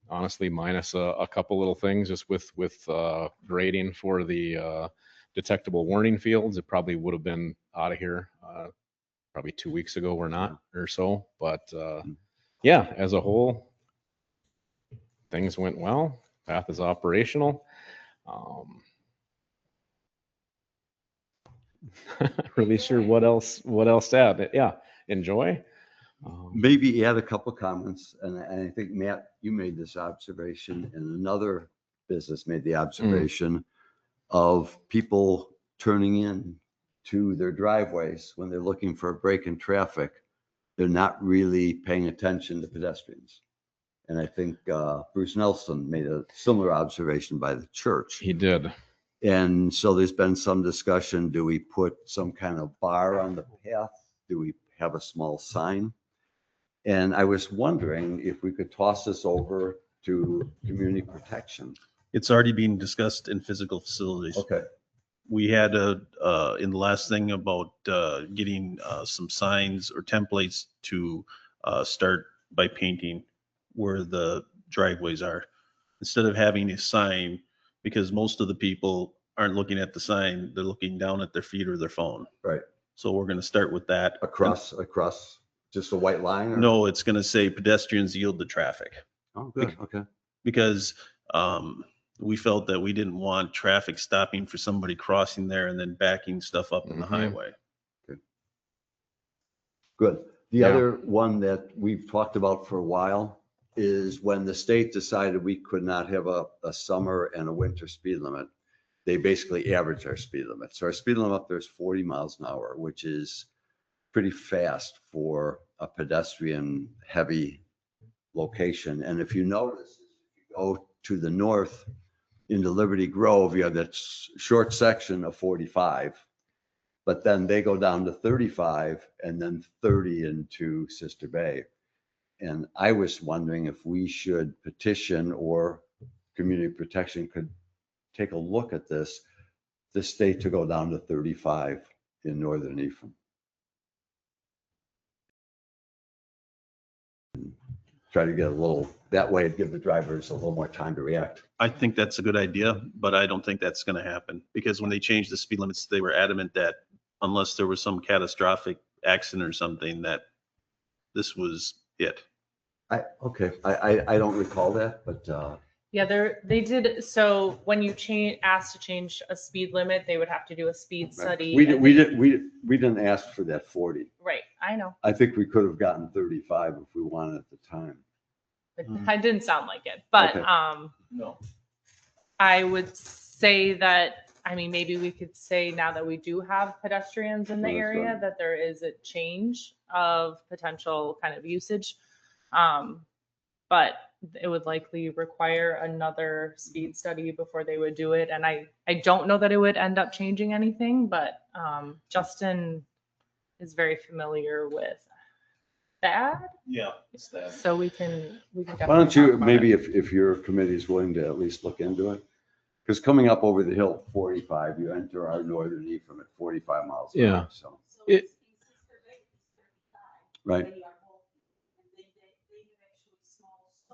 Honestly, minus a couple little things just with grading for the detectable warning fields. It probably would have been out of here probably 2 weeks ago or not or so. But yeah, as a whole, things went well. Path is operational. Really sure what else to add. Yeah, enjoy. Maybe add a couple comments, and I think, Matt, you made this observation, and another business made the observation of people turning in to their driveways when they're looking for a break in traffic, they're not really paying attention to pedestrians. And I think Bruce Nelson made a similar observation by the church. He did. And so there's been some discussion, do we put some kind of bar on the path? Do we have a small sign? And I was wondering if we could toss this over to community protection. It's already being discussed in physical facilities. Okay. We had in the last thing about getting some signs or templates to start by painting where the driveways are. Instead of having a sign, because most of the people aren't looking at the sign, they're looking down at their feet or their phone. Right. So we're going to start with that. Across just a white line? Or? No, it's going to say pedestrians yield to traffic. Oh, good. Okay. Because we felt that we didn't want traffic stopping for somebody crossing there and then backing stuff up in the highway. Good. The Yeah. other one that we've talked about for a while is when the state decided we could not have a summer and a winter speed limit, they basically average our speed limit. So our speed limit up there is 40 miles an hour, which is pretty fast for a pedestrian heavy location. And if you notice, if you go to the north into Liberty Grove, you have that short section of 45, but then they go down to 35 and then 30 into Sister Bay. And I was wondering if we should petition or community protection could take a look at this, the state to go down to 35 in northern Ephraim. Try to get a little, that way it'd give the drivers a little more time to react. I think that's a good idea, but I don't think that's going to happen because when they changed the speed limits, they were adamant that unless there was some catastrophic accident or something, that this was it. I don't recall that, but Yeah, they did. So when you asked to change a speed limit, they would have to do a speed study. we and didn't ask for that 40. Right, I know. I think we could have gotten 35 if we wanted at the time. It didn't sound like it, but Okay. No. I would say that, I mean, maybe we could say now that we do have pedestrians in the Well, that's area, right. that there is a change of potential kind of usage. But it would likely require another speed study before they would do it. And I don't know that it would end up changing anything, but Justin is very familiar with that. Yeah, it's that. So we can Why don't definitely you, talk about maybe it. if your committee is willing to at least look into it? Because coming up over the hill, 45, you enter our northern Ephraim at 45 miles. an Yeah. hour, So, It- right.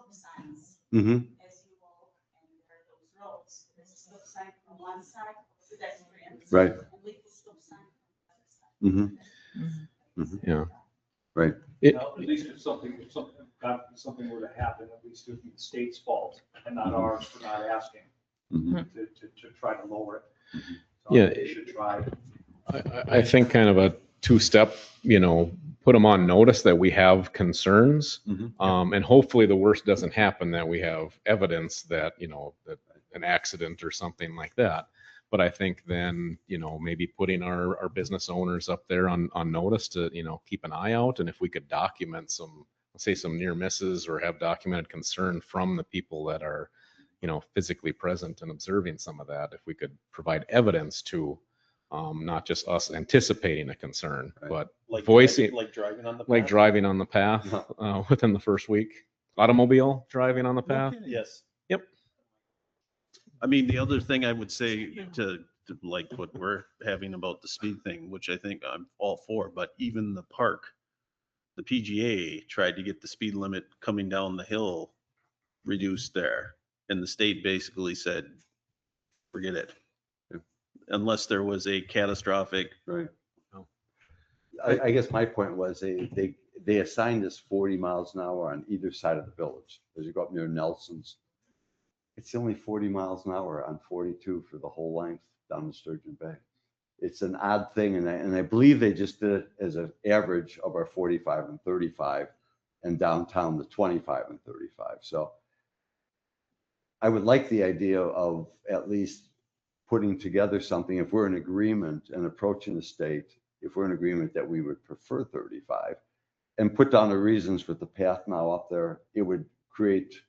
Signs Mm-hmm. as you walk, and there are those roads. There's a stop sign from one side, pedestrians. Right. And with the stop sign from the other side. Mm-hmm. Yeah. Right. At least if God, something were to happen, at least it would be the state's fault and not ours for not asking Mm-hmm. to try to lower it. So Yeah. They should try. I think kind of a two-step, put them on notice that we have concerns. Mhm. And hopefully the worst doesn't happen, that we have evidence that, that an accident or something like that. But I think then, maybe putting our business owners up there on notice to, keep an eye out. And if we could document some near misses or have documented concern from the people that are, physically present and observing some of that, if we could provide evidence to, not just us anticipating a concern, Right. but Like voicing, like driving on the like path? driving on the path within the first week. Automobile driving on the path. Yes. Yep. I mean, the other thing I would say to like what we're having about the speed thing, which I think I'm all for, but even the park, the PGA tried to get the speed limit coming down the hill reduced there. And the state basically said, forget it. Unless there was a catastrophic. Right. I guess my point was they assigned us 40 miles an hour on either side of the village. As you go up near Nelson's, it's only 40 miles an hour on 42 for the whole length down to Sturgeon Bay. It's an odd thing, and I believe they just did it as an average of our 45 and 35, and downtown the 25 and 35. So I would like the idea of at least putting together something, if we're in agreement and approaching the state, if we're in agreement that we would prefer 35 and put down the reasons for the path now up there, it would create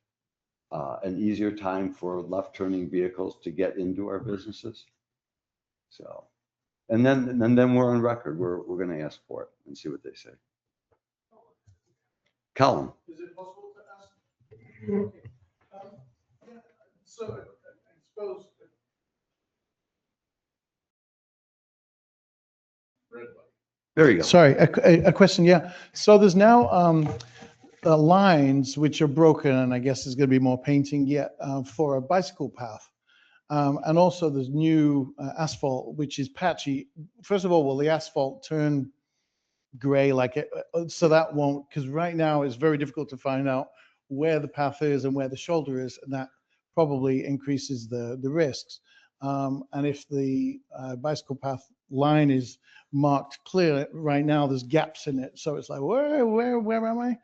an easier time for left turning vehicles to get into our businesses. So, and then we're on record. We're going to ask for it and see what they say. Colin. Is it possible to ask? Okay. So I suppose. There you go. Sorry, a question, yeah. So there's now lines which are broken, and I guess there's going to be more painting yet for a bicycle path. And also there's new asphalt, which is patchy. First of all, will the asphalt turn gray like it? So that won't, because right now it's very difficult to find out where the path is and where the shoulder is, and that probably increases the risks. And if the bicycle path line is marked clear, right now there's gaps in it. So it's like, where am I?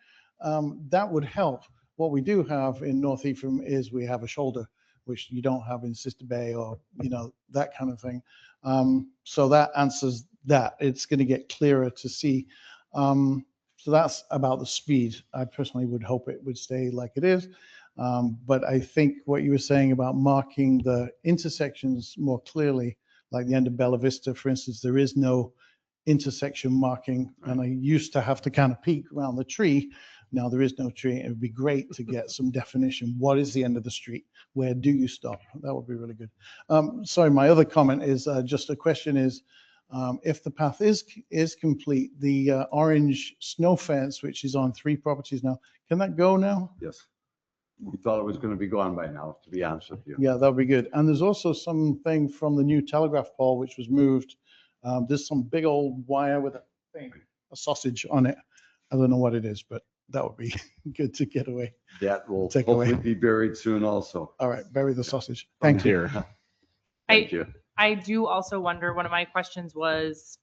That would help. What we do have in North Ephraim is we have a shoulder, which you don't have in Sister Bay or, that kind of thing. So that answers that. It's going to get clearer to see. So that's about the speed. I personally would hope it would stay like it is. But I think what you were saying about marking the intersections more clearly, like the end of Bella Vista, for instance, there is no intersection marking. And I used to have to kind of peek around the tree. Now there is no tree. It would be great to get some definition. What is the end of the street? Where do you stop? That would be really good. Sorry, my other comment is just a question is, if the path is complete, the orange snow fence, which is on 3 properties now, can that go now? Yes. We thought it was going to be gone by now, to be honest with you. Yeah, that'll be good. And there's also something from the new telegraph pole, which was moved. There's some big old wire with a sausage on it. I don't know what it is, but that would be good to get away. That will Take hopefully away. be buried soon also. All right, bury the sausage. Thank you. Thank you. I do also wonder, one of my questions was,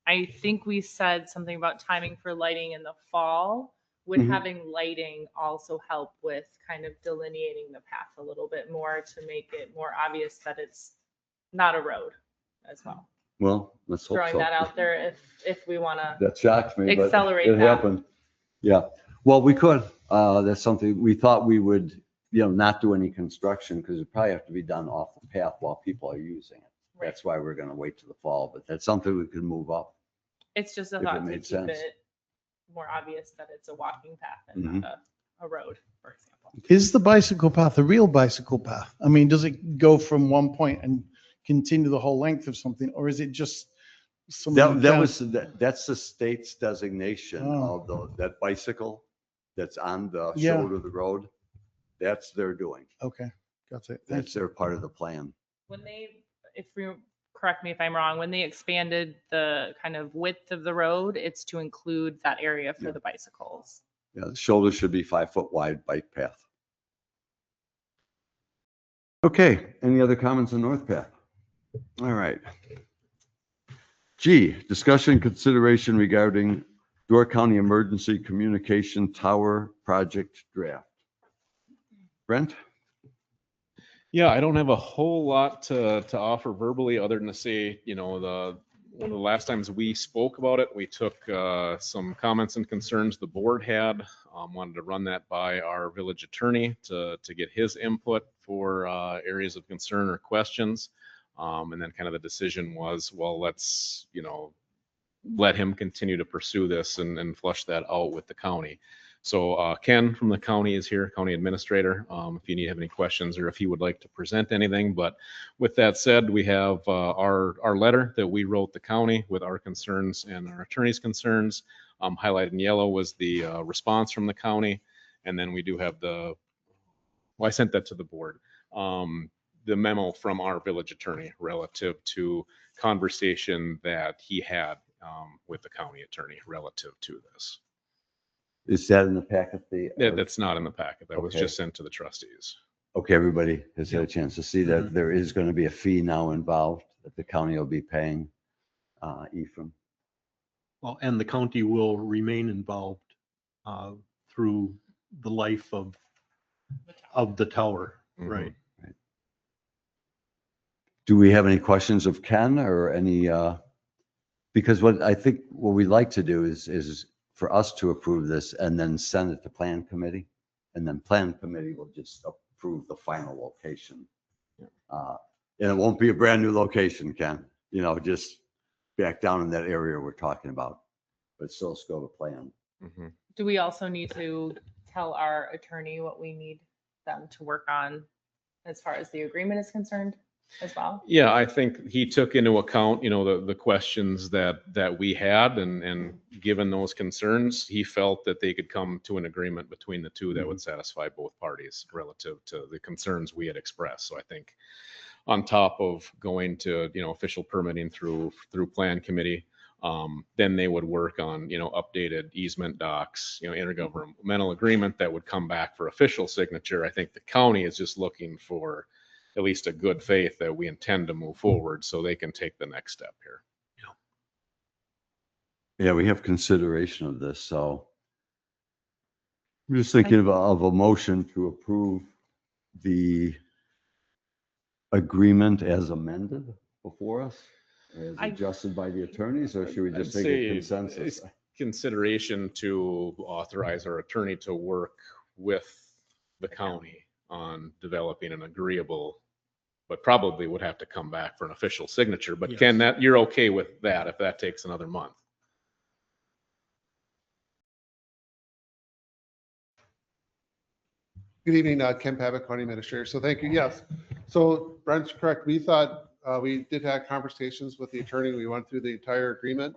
I think we said something about timing for lighting in the fall. Would Mhm. having lighting also help with kind of delineating the path a little bit more to make it more obvious that it's not a road as well? Well, let's hope Throwing so. that out there if we want to. That shocked me, but Accelerate it that. happened. Yeah. Well, we could. That's something we thought we would, not do any construction because it probably have to be done off the path while people are using it. Right. That's why we're going to wait to the fall, but that's something we could move up. It's just a If it thought to made keep sense. it more obvious that it's a walking path and Mhm. not a road, for example. Is the bicycle path a real bicycle path? I mean, does it go from one point and continue the whole length of something, or is it just something? That's the state's designation Oh. of that bicycle that's on the Yeah. shoulder of the road. That's their doing. Okay, got it. Thank That's their part of the plan. When they, if you correct me if I'm wrong, when they expanded the kind of width of the road, it's to include that area for Yeah. the bicycles. Yeah, the shoulder should be 5-foot wide bike path. Okay, any other comments on North Path? All right. G, discussion consideration regarding Door County Emergency Communication Tower Project Draft. Brent? Yeah, I don't have a whole lot to offer verbally other than to say, one of the last times we spoke about it, we took some comments and concerns the board had, wanted to run that by our village attorney to get his input for areas of concern or questions. And then kind of the decision was, well, let's, let him continue to pursue this and flush that out with the county. So Ken from the county is here, county administrator, if you have any questions or if he would like to present anything. But with that said, we have our letter that we wrote the county with our concerns and our attorney's concerns. Highlighted in yellow was the response from the county. And then we do have I sent that to the board. The memo from our village attorney relative to conversation that he had with the county attorney relative to this. Is that in the packet? That's not in the packet. That was Okay. just sent to the trustees. Okay, everybody has had a chance to see that there is going to be a fee now involved that the county will be paying Ephraim. Well, and the county will remain involved through the life of the tower, Mhm. right? Do we have any questions of Ken or any, because what we'd like to do is for us to approve this and then send it to plan committee. And then plan committee will just approve the final location. And it won't be a brand new location, Ken, just back down in that area we're talking about, but still go to plan. Do we also need to tell our attorney what we need them to work on as far as the agreement is concerned as well? Yeah, I think he took into account, the questions that we had, and given those concerns, he felt that they could come to an agreement between the two that would satisfy both parties relative to the concerns we had expressed. So I think on top of going to, official permitting through plan committee, then they would work on, updated easement docs, intergovernmental agreement that would come back for official signature. I think the county is just looking for at least a good faith that we intend to move forward so they can take the next step here. Yeah, we have consideration of this, so I'm just thinking of a motion to approve the agreement as amended before us, as adjusted by the attorneys, or should we just I'd take a say consensus? it's consideration to authorize our attorney to work with the county on developing an agreeable, but probably would have to come back for an official signature. But Ken, you're okay with that if that takes another month? Good evening, Ken Pavic, County Administrator. So thank you. Yes. So Brent's correct. We thought we did have conversations with the attorney. We went through the entire agreement.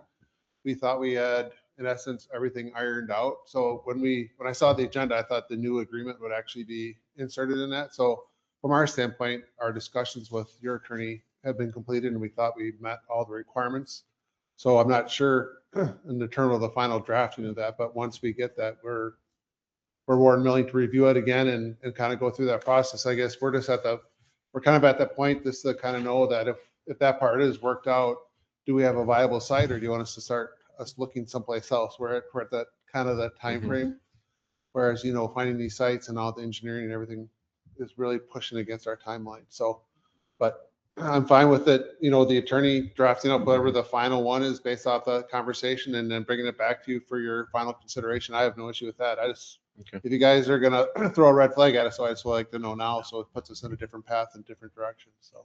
We thought we had, in essence, everything ironed out. So when I saw the agenda, I thought the new agreement would actually be inserted in that. So from our standpoint, our discussions with your attorney have been completed, and we thought we met all the requirements. So I'm not sure in the term of the final drafting of that, but once we get that, we're more than willing to review it again and kind of go through that process. I guess we're kind of at that point just to kind of know that if that part is worked out, do we have a viable site, or do you want us to start looking someplace else? We're at that kind of that time frame. Whereas, finding these sites and all the engineering and everything is really pushing against our timeline. So, but I'm fine with it. The attorney drafting up whatever the final one is based off the conversation and then bringing it back to you for your final consideration. I have no issue with that. If you guys are going to throw a red flag at us, I just would like to know now. So it puts us in a different path and different direction. So.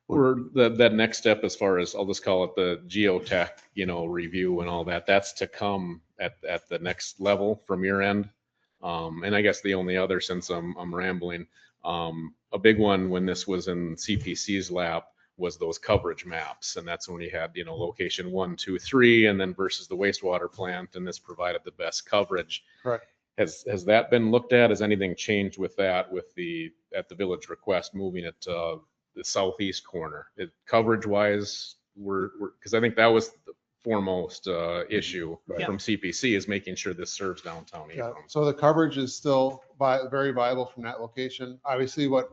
Or that next step, as far as, I'll just call it the geotech, review and all that, that's to come at the next level from your end. And I guess the only other, since I'm rambling, a big one when this was in CPC's lap was those coverage maps. And that's when we had, location 1, 2, 3, and then versus the wastewater plant. And this provided the best coverage. Correct. Has that been looked at? Has anything changed with that, at the village request, moving it to the southeast corner? Coverage wise, because I think that was the foremost issue from CPC, is making sure this serves downtown. Yeah. So the coverage is still very viable from that location. Obviously, you have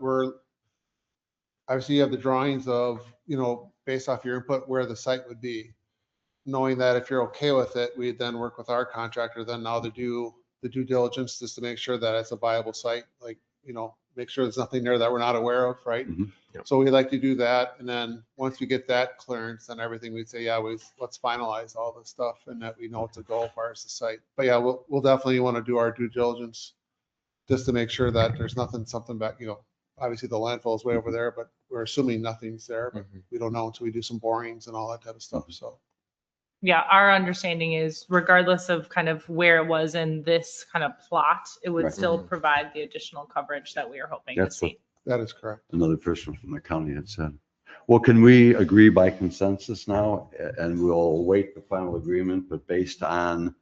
the drawings of, based off your input, where the site would be. Knowing that if you're okay with it, we'd then work with our contractor then now to do the due diligence just to make sure that it's a viable site, make sure there's nothing there that we're not aware of, right? So we'd like to do that. And then once we get that clearance and everything, we'd say, let's finalize all this stuff and that we know it's a go as far as the site. But yeah, we'll definitely want to do our due diligence just to make sure that there's something back, obviously the landfill is way over there, but we're assuming nothing's there, but we don't know until we do some borings and all that type of stuff. So. Yeah, our understanding is regardless of kind of where it was in this kind of plot, it would still provide the additional coverage that we are hoping to see. That is correct. Another person from the county had said. Well, can we agree by consensus now, and we'll await the final agreement, but based on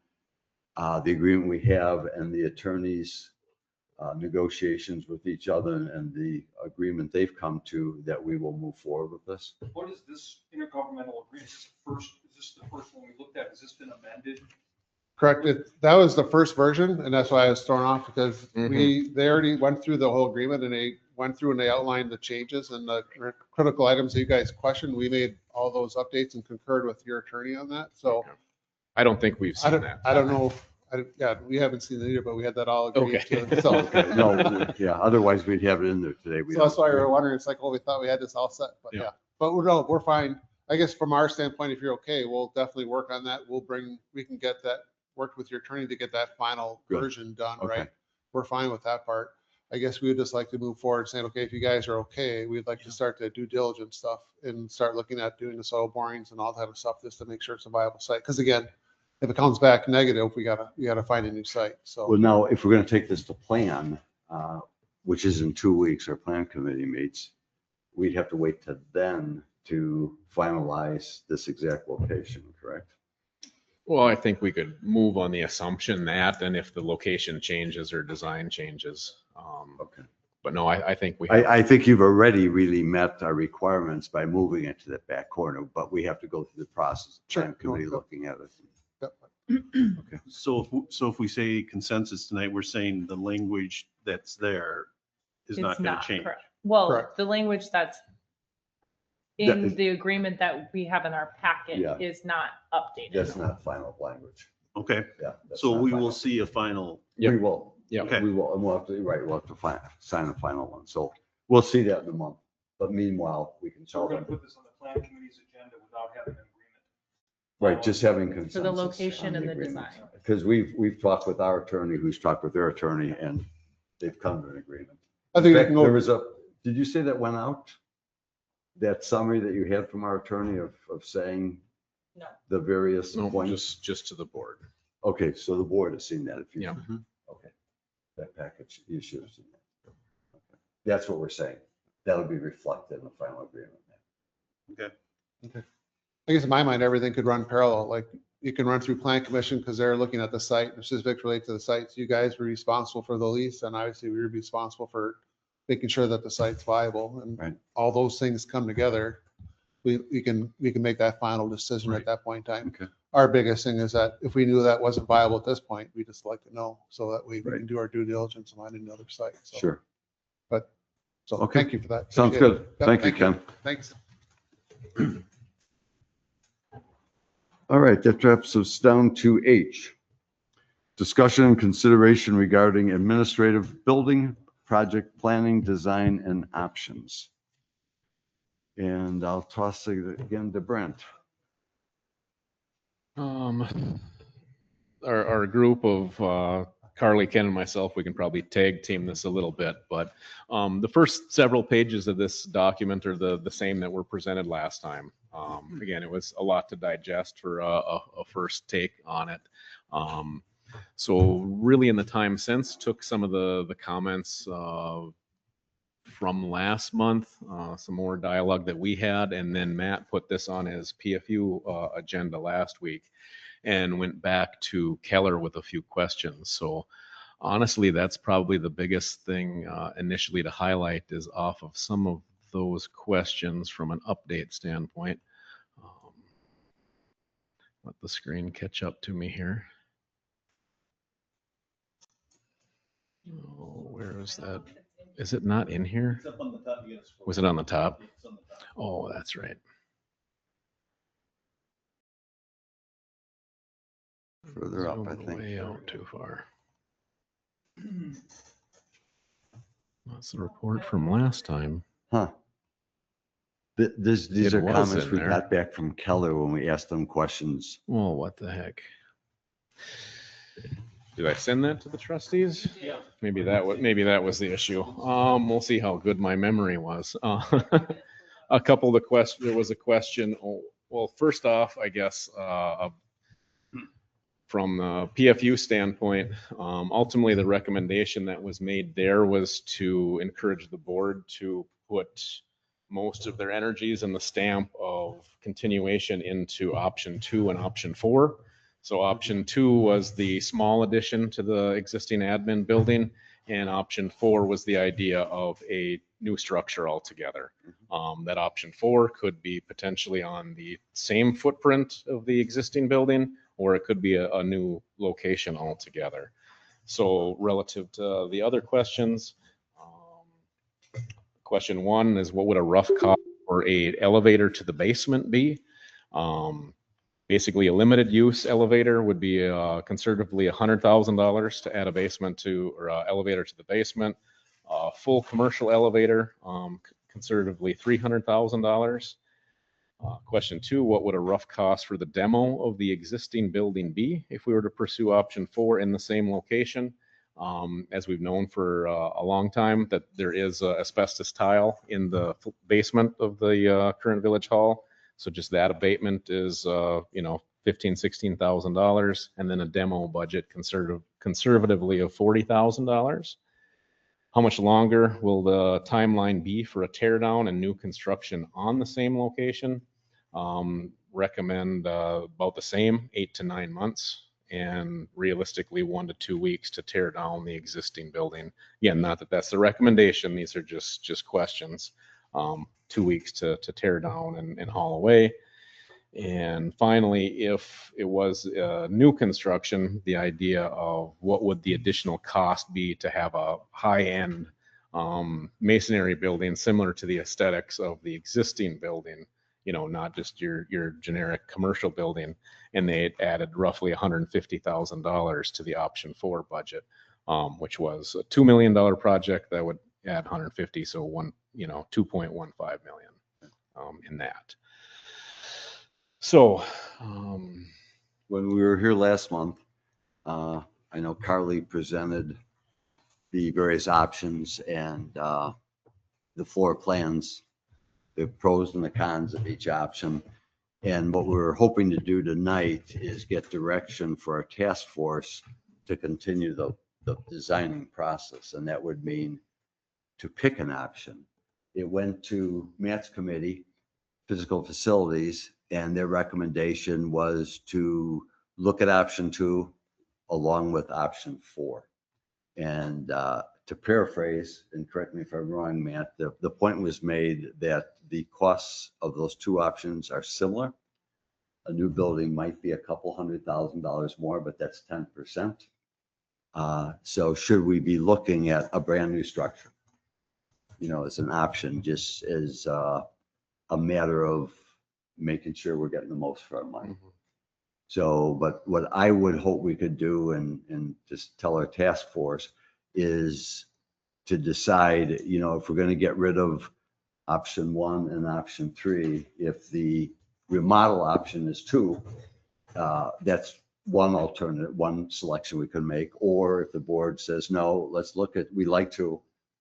the agreement we have and the attorneys' negotiations with each other and the agreement they've come to, that we will move forward with this? What is this intergovernmental agreement? Is this the first one we looked at? Has this been amended? Correct. That was the first version, and that's why I was thrown off, because they already went through the whole agreement and they went through and they outlined the changes and the critical items that you guys questioned. We made all those updates and concurred with your attorney on that. So I don't think we've seen that. I don't know. Yeah, we haven't seen it either, but we had that all agreed Okay. to. So No, yeah, otherwise we'd have it in there today. We so that's don't. why we were wondering, it's like, oh, we thought we had this all set, but Yeah. yeah. But no, we're fine. I guess from our standpoint, if you're okay, we'll definitely work on that. We can get that, worked with your attorney to get that final Good. version done, Okay. right? We're fine with that part. I guess we would just like to move forward saying, okay, if you guys are okay, we'd like to start the due diligence stuff and start looking at doing the soil borings and all that kind of stuff just to make sure it's a viable site. Because again, if it comes back negative, we gotta find a new site. So. Well, now, if we're gonna take this to plan, which is in 2 weeks, our plan committee meets, we'd have to wait to then to finalize this exact location, correct? Well, I think we could move on the assumption that, and if the location changes or design changes. Okay. But no, I think we. I think you've already really met our requirements by moving it to that back corner, but we have to go through the process. Sure. Plan committee looking at it. Yep. So if we say consensus tonight, we're saying the language that's there is It's not going not to change. correct. Well, Correct. the language that's That in is- the agreement that we have in our packet Yeah. is not updated. That's not final language. Okay, Yeah. that's so not we final. will see a final. We will. Yeah. Okay. We will, and we'll have to, right, we'll have to sign the final one. So we'll see that in a month. But meanwhile, we can So tell we're gonna them, put this on the plan committee's agenda without having an agreement. right, just having consensus. For the location on and the agreement. design. Because we've talked with our attorney, who's talked with their attorney, and they've come to an agreement. I In think we fact, can go. there was did you say that went out? That summary that you had from our attorney of saying No. the various No, points? just to the board. Okay, so the board has seen that. If you, Yeah. okay, that package, you should have seen that. Okay. That's what we're saying. That'll be reflected in the final agreement. Okay. I guess in my mind, everything could run parallel, like you can run through plan commission because they're looking at the site, the specifics relate to the sites. You guys were responsible for the lease and obviously we would be responsible for making sure that the site's viable Right. and all those things come together. We can make that final decision Right. at that point in time. Okay. Our biggest thing is that if we knew that wasn't viable at this point, we just like to know so that we Right. can do our due diligence and find another site. So, Sure. So Okay. thank you for that. Sounds Appreciate good. it. Yep, Thank you, Ken. Thanks. All right, that drops us down to H. Discussion and consideration regarding administrative building, project planning, design, and options. And I'll toss it again to Brent. Our group of Carly, Ken, and myself, we can probably tag team this a little bit, but the first several pages of this document are the same that were presented last time. Again, it was a lot to digest for a first take on it. So really in the time since, took some of the comments from last month, some more dialogue that we had, and then Matt put this on his PFU agenda last week and went back to Keller with a few questions. So honestly, that's probably the biggest thing initially to highlight is off of some of those questions from an update standpoint. Let the screen catch up to me here. Oh, where is that? Is it not in here? Was it on the top? Oh, that's right. Further up, I Zoomed think. Way out too far. That's the report from last time. Huh. These It are was comments in we there. got back from Keller when we asked them questions. Well, what the heck? Did I send that to the trustees? Yeah. Maybe that was the issue. We'll see how good my memory was. A couple of the questions, there was a question, well, first off, I guess, from the PFU standpoint, ultimately the recommendation that was made there was to encourage the board to put most of their energies and the stamp of continuation into option 2 and option 4. So option 2 was the small addition to the existing admin building, and option 4 was the idea of a new structure altogether. That option 4 could be potentially on the same footprint of the existing building, or it could be a new location altogether. So relative to the other questions, question 1 is what would a rough cost for a elevator to the basement be? Basically, a limited use elevator would be conservatively $100,000 to add a basement to, or elevator to the basement. Full commercial elevator, conservatively $300,000. Question 2, what would a rough cost for the demo of the existing building be if we were to pursue option 4 in the same location? As we've known for a long time, that there is asbestos tile in the basement of the current village hall. So just that abatement is, $15,000-$16,000, and then a demo budget conservatively of $40,000. How much longer will the timeline be for a tear down and new construction on the same location? Recommend about the same, 8 to 9 months, and realistically 1 to 2 weeks to tear down the existing building. Again, not that that's the recommendation, these are just questions. 2 weeks to tear down and haul away. And finally, if it was new construction, the idea of what would the additional cost be to have a high-end masonry building similar to the aesthetics of the existing building, not just your generic commercial building. And they added roughly $150,000 to the option 4 budget, which was a $2 million project that would add 150, so $2.15 million in that. So, when we were here last month, I know Carly presented the various options and the floor plans, the pros and the cons of each option. And what we're hoping to do tonight is get direction for our task force to continue the designing process. And that would mean to pick an option. It went to Matt's committee, physical facilities, and their recommendation was to look at option 2 along with option 4. And to paraphrase, and correct me if I'm wrong, Matt, the point was made that the costs of those 2 options are similar. A new building might be a couple $100,000 more, but that's 10%. So should we be looking at a brand new structure, as an option, just as a matter of making sure we're getting the most for our money? So, but what I would hope we could do and just tell our task force is to decide, if we're going to get rid of option 1 and option 3, if the remodel option is 2, that's one alternative, one selection we could make. Or if the board says, no, we like to,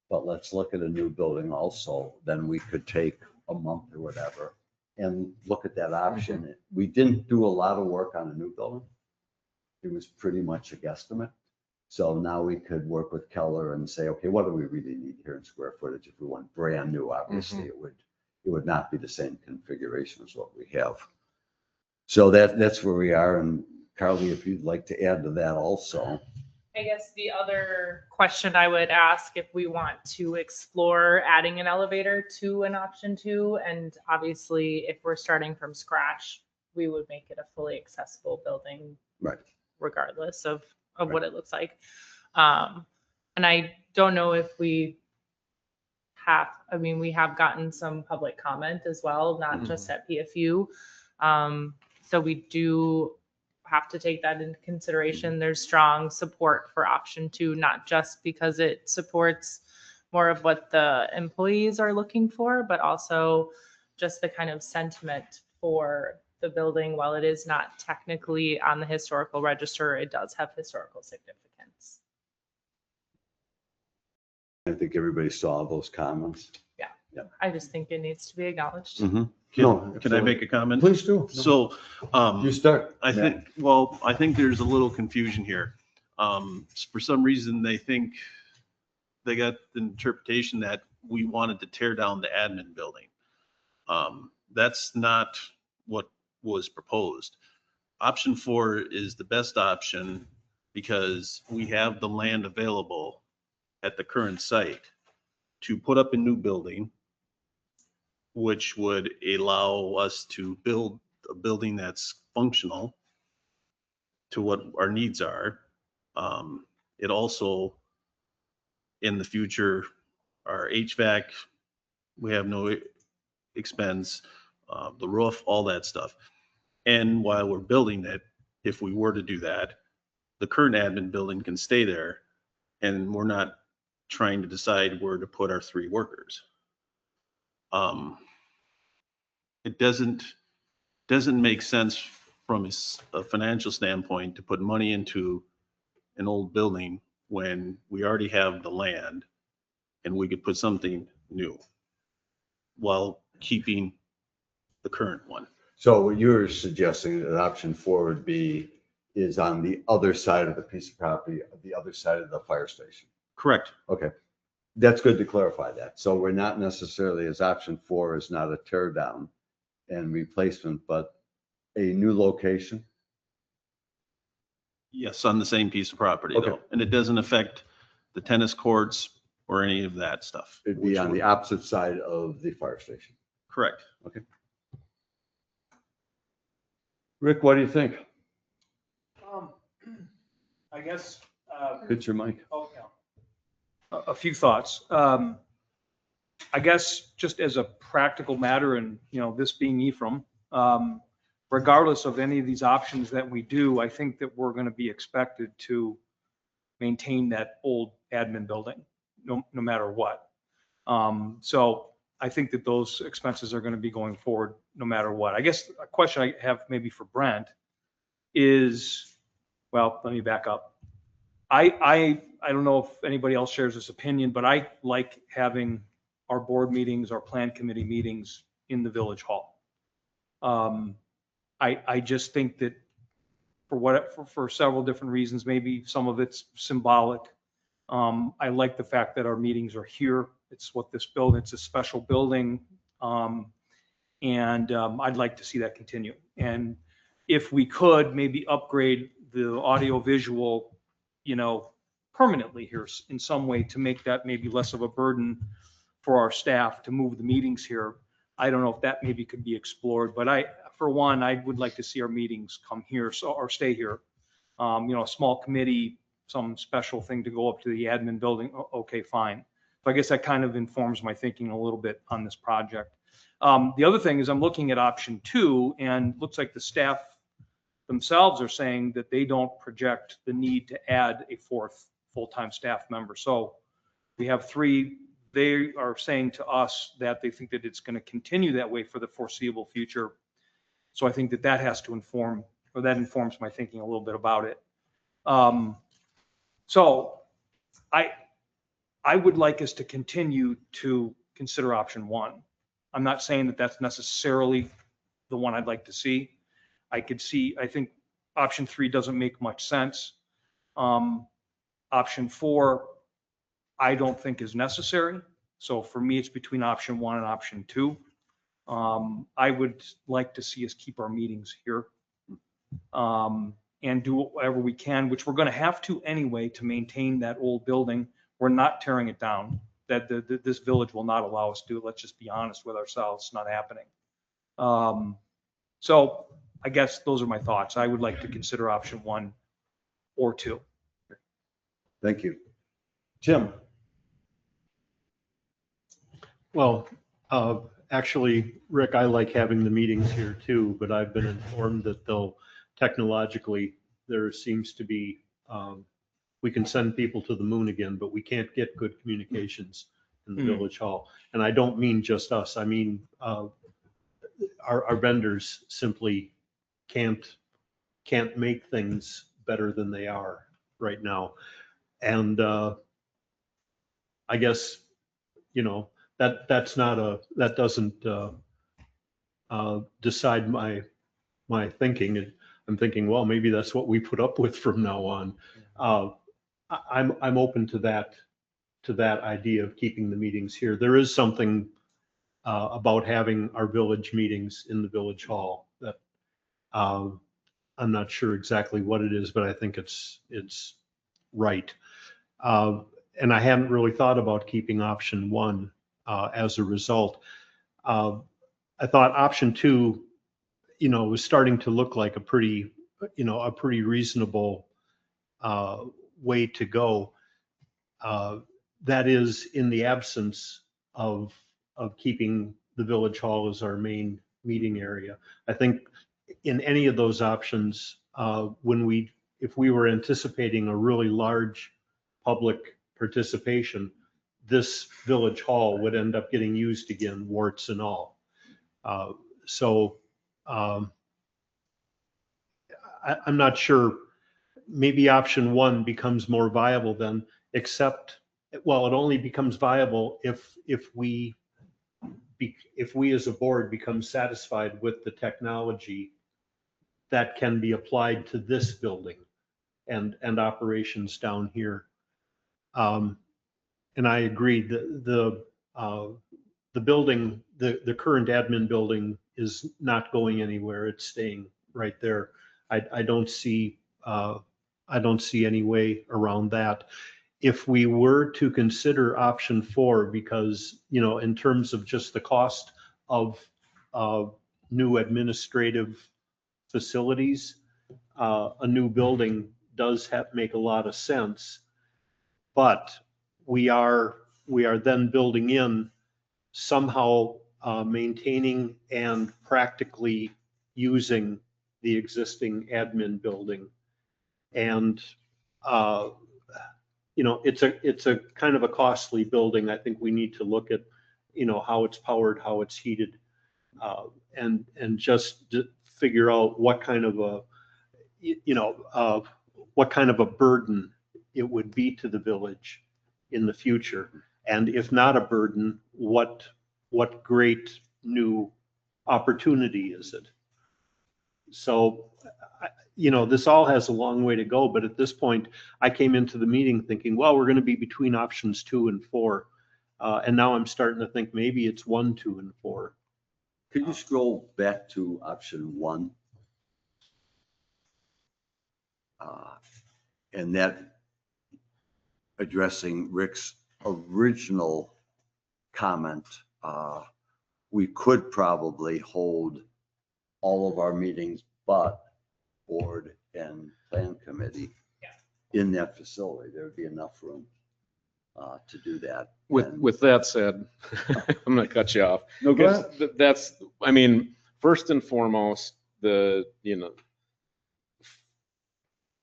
but let's look at a new building also, then we could take a month or whatever and look at that option. We didn't do a lot of work on a new building. It was pretty much a guesstimate. So now we could work with Keller and say, okay, what do we really need here in square footage? If we want brand new, obviously it would not be the same configuration as what we have. So that's where we are. And Carly, if you'd like to add to that also. I guess the other question I would ask, if we want to explore adding an elevator to an option 2, and obviously if we're starting from scratch, we would make it a fully accessible building, right, regardless of what it looks like. And I don't know if we have gotten some public comment as well, not just at PFU. So we do have to take that into consideration. There's strong support for option 2, not just because it supports more of what the employees are looking for, but also just the kind of sentiment for the building. While it is not technically on the historical register, it does have historical significance. I think everybody saw those comments. Yeah. I just think it needs to be acknowledged. Can I make a comment? Please do. So, You start. I think there's a little confusion here. For some reason, they think they got the interpretation that we wanted to tear down the admin building. That's not what was proposed. Option 4 is the best option because we have the land available at the current site to put up a new building, which would allow us to build a building that's functional to what our needs are. It also, in the future, our HVAC, we have no expense, the roof, all that stuff. And while we're building it, if we were to do that, the current admin building can stay there, and we're not trying to decide where to put our 3 workers. It doesn't make sense from a financial standpoint to put money into an old building when we already have the land and we could put something new while keeping the current one. So what you're suggesting that option 4 would be is on the other side of the piece of property, the other side of the fire station. Correct. Okay. That's good to clarify that. So we're not necessarily, as option 4 is not a tear down and replacement, but a new location. Yes, on the same piece of property Okay. though. And it doesn't affect the tennis courts or any of that stuff. It'd be on the opposite side of the fire station. Correct. Okay. Rick, what do you think? I guess. Hit your mic. Oh, yeah. A few thoughts. I guess just as a practical matter, and this being Ephraim, regardless of any of these options that we do, I think that we're going to be expected to maintain that old admin building, no matter what. So I think that those expenses are going to be going forward no matter what. I guess a question I have maybe for Brent is, well, let me back up. I don't know if anybody else shares this opinion, but I like having our board meetings, our plan committee meetings in the village hall. I just think that for several different reasons, maybe some of it's symbolic. I like the fact that our meetings are here. It's what this building, it's a special building. And I'd like to see that continue. And if we could maybe upgrade the audio visual, permanently here in some way to make that maybe less of a burden for our staff to move the meetings here. I don't know if that maybe could be explored, but for one, I would like to see our meetings come here or stay here. A small committee, some special thing to go up to the admin building. Okay, fine. So I guess that kind of informs my thinking a little bit on this project. The other thing is I'm looking at option 2, and looks like the staff themselves are saying that they don't project the need to add a 4th full-time staff member. So we have 3. They are saying to us that they think that it's going to continue that way for the foreseeable future. So I think that has to inform, or that informs my thinking a little bit about it. So I would like us to continue to consider option 1. I'm not saying that that's necessarily the one I'd like to see. I think option 3 doesn't make much sense. Option 4, I don't think is necessary. So for me, it's between option 1 and option 2. I would like to see us keep our meetings here and do whatever we can, which we're going to have to anyway to maintain that old building. We're not tearing it down. This village will not allow us to do it. Let's just be honest with ourselves. It's not happening. So I guess those are my thoughts. I would like to consider option 1 or 2. Thank you. Tim. Well, actually, Rick, I like having the meetings here too, but I've been informed that though technologically there seems to be, we can send people to the moon again, but we can't get good communications in the village hall. And I don't mean just us. I mean, our vendors simply can't make things better than they are right now. And I guess, that doesn't decide my thinking. I'm thinking, well, maybe that's what we put up with from now on. I'm open to that idea of keeping the meetings here. There is something about having our village meetings in the village hall that I'm not sure exactly what it is, but I think it's right. And I hadn't really thought about keeping option 1 as a result. I thought option 2, was starting to look like a pretty reasonable way to go. That is in the absence of keeping the village hall as our main meeting area. I think in any of those options, if we were anticipating a really large public participation, this village hall would end up getting used again, warts and all. I'm not sure, maybe option one becomes more viable then, except, well, it only becomes viable if we as a board become satisfied with the technology that can be applied to this building and operations down here. And I agree, the building, the current admin building is not going anywhere. It's staying right there. I don't see any way around that. If we were to consider option 4, because, you know, in terms of just the cost of new administrative facilities, a new building does make a lot of sense. But we are then building in somehow maintaining and practically using the existing admin building. And, you know, it's a kind of a costly building. I think we need to look at, you know, how it's powered, how it's heated, and just figure out what kind of a, you know, what kind of a burden it would be to the village in the future. And if not a burden, what great new opportunity is it? So, you know, this all has a long way to go, but at this point, I came into the meeting thinking, well, we're going to be between options 2 and 4. And now I'm starting to think maybe it's 1, 2, and 4. Could you scroll back to option 1? And that addressing Rick's original comment, we could probably hold all of our meetings but board and plan committee in that facility. There would be enough room to do that. With that said, I'm going to cut you off. No, go ahead. That's, I mean, first and foremost, the, you know,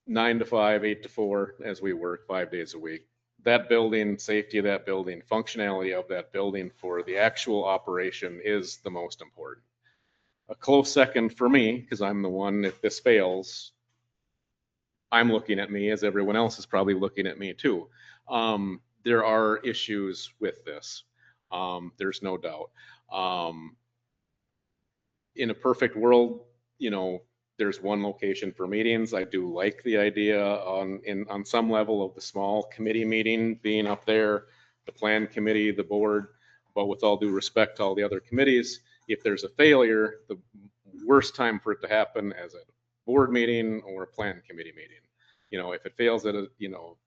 9 to 5, 8 to 4, as we work 5 days a week. That building, safety of that building, functionality of that building for the actual operation is the most important. A close second for me, because I'm the one, if this fails, I'm looking at me as everyone else is probably looking at me too. There are issues with this. There's no doubt. In a perfect world, you know, there's one location for meetings. I do like the idea on some level of the small committee meeting being up there, the plan committee, the board, but with all due respect to all the other committees, if there's a failure, the worst time for it to happen as a board meeting or a plan committee meeting. You know, if it fails at a, you know,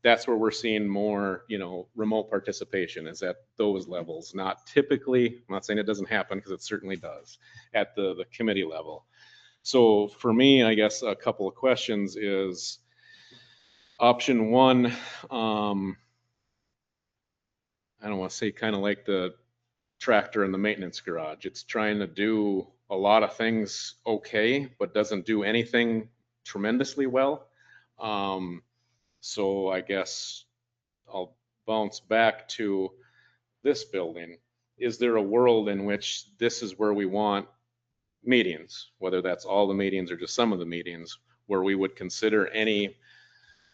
that's where we're seeing more, you know, remote participation is at those levels. Not typically, I'm not saying it doesn't happen because it certainly does at the committee level. So for me, I guess a couple of questions is option 1, I don't want to say kind of like the tractor in the maintenance garage. It's trying to do a lot of things okay, but doesn't do anything tremendously well. So I guess I'll bounce back to this building. Is there a world in which this is where we want meetings, whether that's all the meetings or just some of the meetings, where we would consider any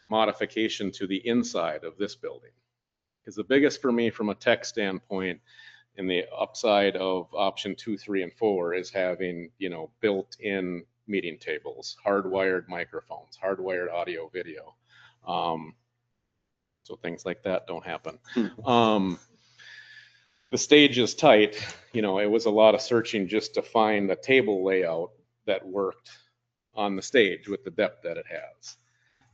modification to the inside of this building? Because the biggest for me from a tech standpoint in the upside of option 2, 3, and 4 is having, you know, built-in meeting tables, hardwired microphones, hardwired audio, video. So things like that don't happen. The stage is tight. You know, it was a lot of searching just to find a table layout that worked on the stage with the depth that it has.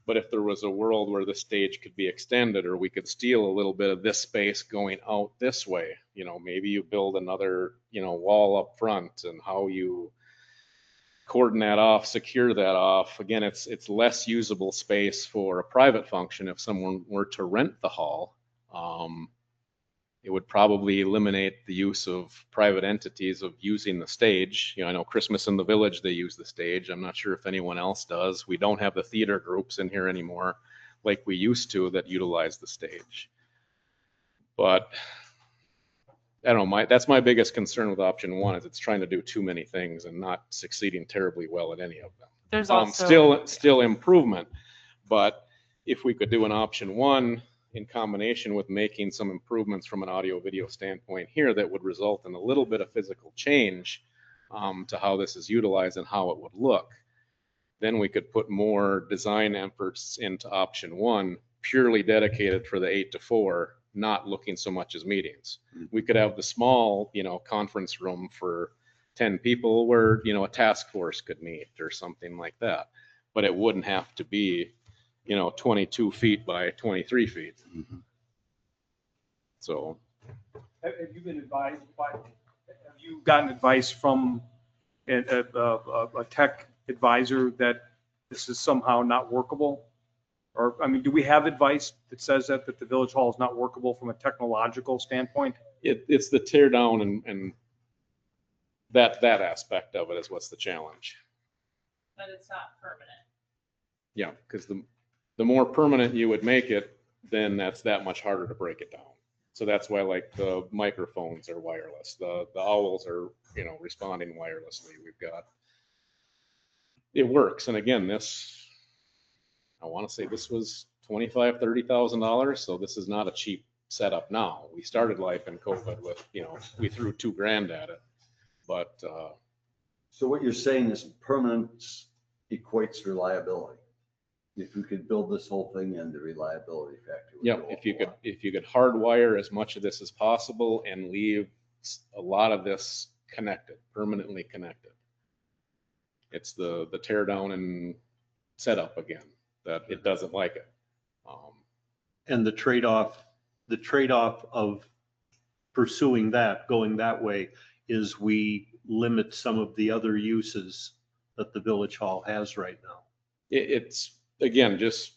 But if there was a world where the stage could be extended, or we could steal a little bit of this space going out this way, you know, maybe you build another, you know, wall up front, and how you cordon that off, secure that off. Again, it's less usable space for a private function if someone were to rent the hall. It would probably eliminate the use of private entities of using the stage. You know, I know Christmas in the Village, they use the stage. I'm not sure if anyone else does. We don't have the theater groups in here anymore like we used to that utilize the stage. But I don't know, that's my biggest concern with option one is it's trying to do too many things and not succeeding terribly well at any of them. There's also Still improvement, but if we could do an option one in combination with making some improvements from an audio video standpoint here that would result in a little bit of physical change to how this is utilized and how it would look, then we could put more design efforts into option one, purely dedicated for the 8 to 4, not looking so much as meetings. We could have the small, you know, conference room for 10 people where, you know, a task force could meet or something like that. But it wouldn't have to be, you know, 22 feet by 23 feet. So. Have you been advised have you gotten advice from a tech advisor that this is somehow not workable? Or, I mean, do we have advice that says that the village hall is not workable from a technological standpoint? It's the tear down and that aspect of it is what's the challenge. But it's not permanent. Yeah, because the more permanent you would make it, then that's that much harder to break it down. So that's why like the microphones are wireless. The owls are, you know, responding wirelessly. We've got, it works. And again, this, I want to say this was $25,000, $30,000. So this is not a cheap setup now. We started life in COVID with, you know, we threw $2,000 at it, but. So what you're saying is permanence equates reliability. If you could build this whole thing in, the reliability factor. Yeah, if you could hardwire as much of this as possible and leave a lot of this connected, permanently connected. It's the tear down and setup again that it doesn't like it. And the trade-off of pursuing that, going that way, is we limit some of the other uses that the village hall has right now. It's again, just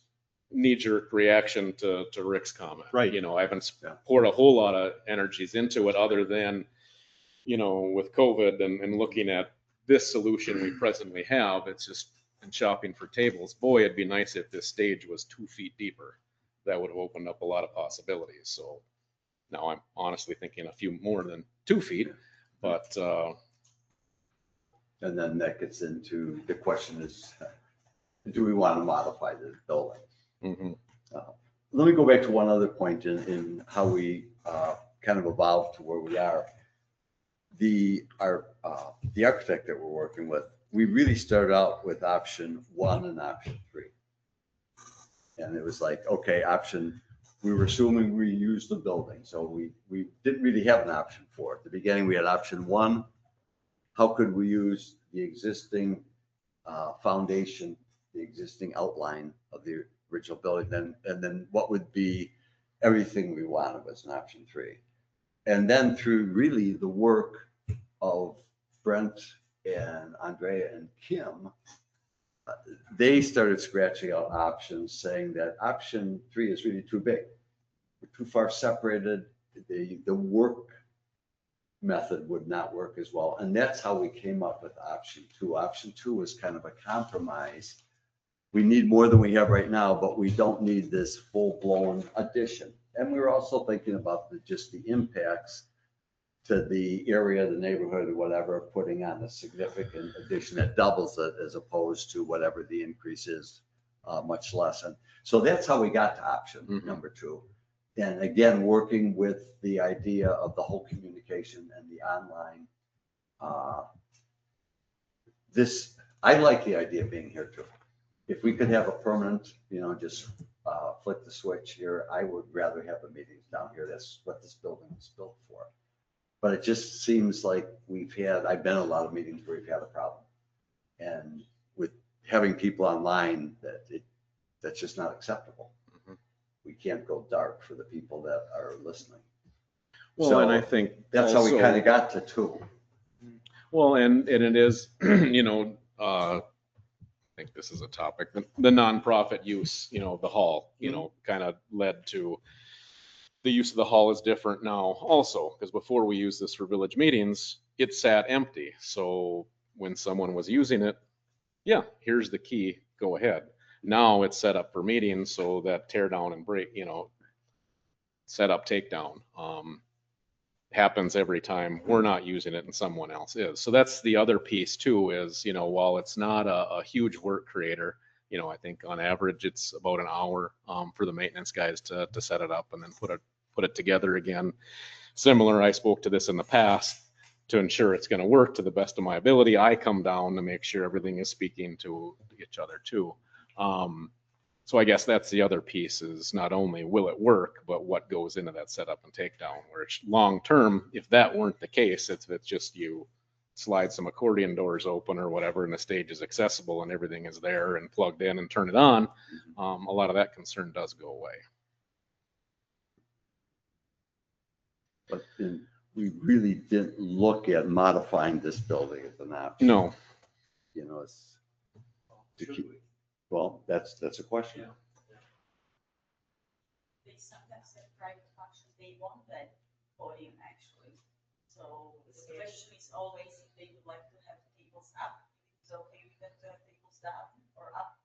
knee-jerk reaction to Rick's comment. Right. You know, I haven't poured a whole lot of energies into it other than, you know, with COVID and looking at this solution we presently have, it's just in shopping for tables. Boy, it'd be nice if this stage was 2 feet deeper. That would have opened up a lot of possibilities. So now I'm honestly thinking a few more than 2 feet, but. And then that gets into the question is, do we want to modify the building? Mm-hmm. Let me go back to one other point in how we kind of evolved to where we are. The architect that we're working with, we really started out with option 1 and option 3. And it was like, okay, we were assuming we used the building. So we didn't really have an option 4. At the beginning, we had option 1. How could we use the existing foundation, the existing outline of the original building, and then what would be everything we wanted was an option 3. And then through really the work of Brent and Andrea and Kim, they started scratching out options saying that option 3 is really too big. We're too far separated. The work method would not work as well. And that's how we came up with option 2. Option 2 was kind of a compromise. We need more than we have right now, but we don't need this full-blown addition. And we were also thinking about just the impacts to the area, the neighborhood, or whatever, putting on a significant addition that doubles it as opposed to whatever the increase is, much less. And so that's how we got to option number 2. And again, working with the idea of the whole communication and the online. I like the idea of being here too. If we could have a permanent, you know, just flick the switch here, I would rather have the meetings down here. That's what this building was built for. But it just seems like I've been in a lot of meetings where we've had a problem. And with having people online, that's just not acceptable. We can't go dark for the people that are listening. Well, So and I think that's how we also- kind of got to 2. Well, and it is, you know, I think this is a topic, the nonprofit use, you know, the hall, you know, kind of led to the use of the hall is different now also, because before we used this for village meetings, it sat empty. So when someone was using it, yeah, here's the key, go ahead. Now it's set up for meetings, so that tear down and break, set up, takedown, happens every time we're not using it and someone else is. So that's the other piece too, is, while it's not a huge work creator, I think on average it's about an hour for the maintenance guys to set it up and then put it together again. Similar, I spoke to this in the past, to ensure it's going to work to the best of my ability. I come down to make sure everything is speaking to each other too. So I guess that's the other piece, is not only will it work, but what goes into that setup and takedown, which long term, if that weren't the case, it's just you slide some accordion doors open or whatever, and the stage is accessible and everything is there and plugged in and turn it on, a lot of that concern does go away. But we really didn't look at modifying this building as an option. No. It's well, that's a question. They sometimes have private functions, they want that podium actually. So the question is always if they would like to have tables up, it's okay with them to have tables down or up.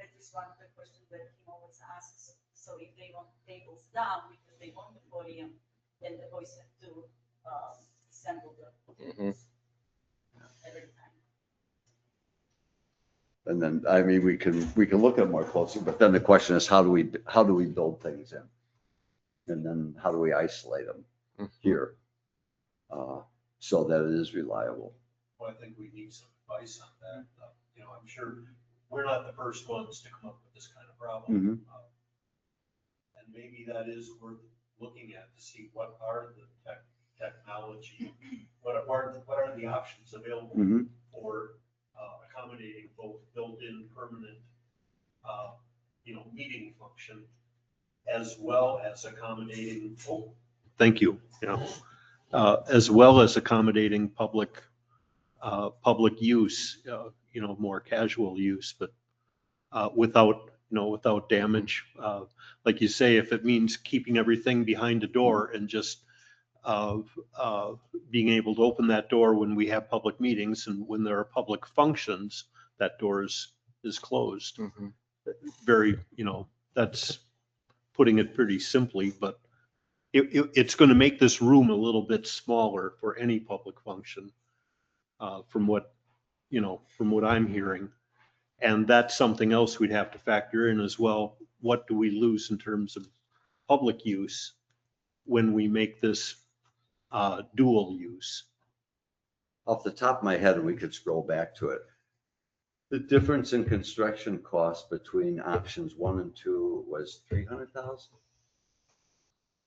That is one of the questions that he always asks. So if they want tables down because they want the podium, then the boys have to assemble the tables every time. And then, I mean, we can look at it more closely, but then the question is, how do we build things in? And then how do we isolate them here? So that it is reliable. Well, I think we need some advice on that. I'm sure we're not the first ones to come up with this kind of problem. And maybe that is worth looking at to see what are the technology, what are the options available for accommodating both built-in permanent, meeting function, as well as accommodating, thank you, as well as accommodating public use, more casual use, but without damage. Like you say, if it means keeping everything behind a door and just being able to open that door when we have public meetings, and when there are public functions, that door is closed. Very, that's putting it pretty simply, but it's going to make this room a little bit smaller for any public function, from what I'm hearing. And that's something else we'd have to factor in as well. What do we lose in terms of public use when we make this dual use? Off the top of my head, and we could scroll back to it, the difference in construction cost between options 1 and 2 was 300,000.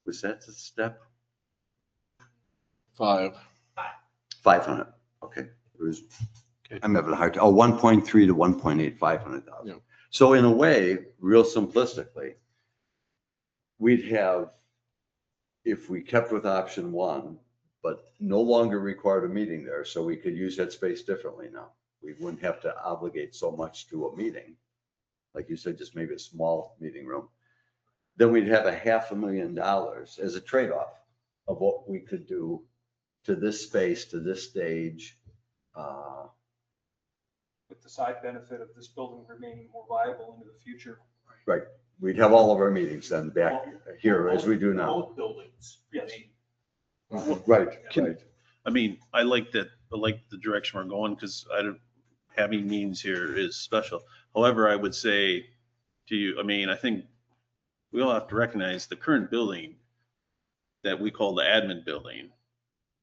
Was that the step? 500. Okay. It was. I'm having a hard time. 1.3 to 1.8, 500,000. Yeah. So in a way, real simplistically, we'd have, if we kept with option 1, but no longer required a meeting there, so we could use that space differently now. We wouldn't have to obligate so much to a meeting. Like you said, just maybe a small meeting room. Then we'd have $500,000 as a trade-off of what we could do to this space, to this stage. With the side benefit of this building remaining more viable into the future. Right. We'd have all of our meetings then back here as we do now. Both buildings. Yes. Right. I mean, I like the direction we're going, because having meetings here is special. However, I would say to you, I think we all have to recognize the current building that we call the admin building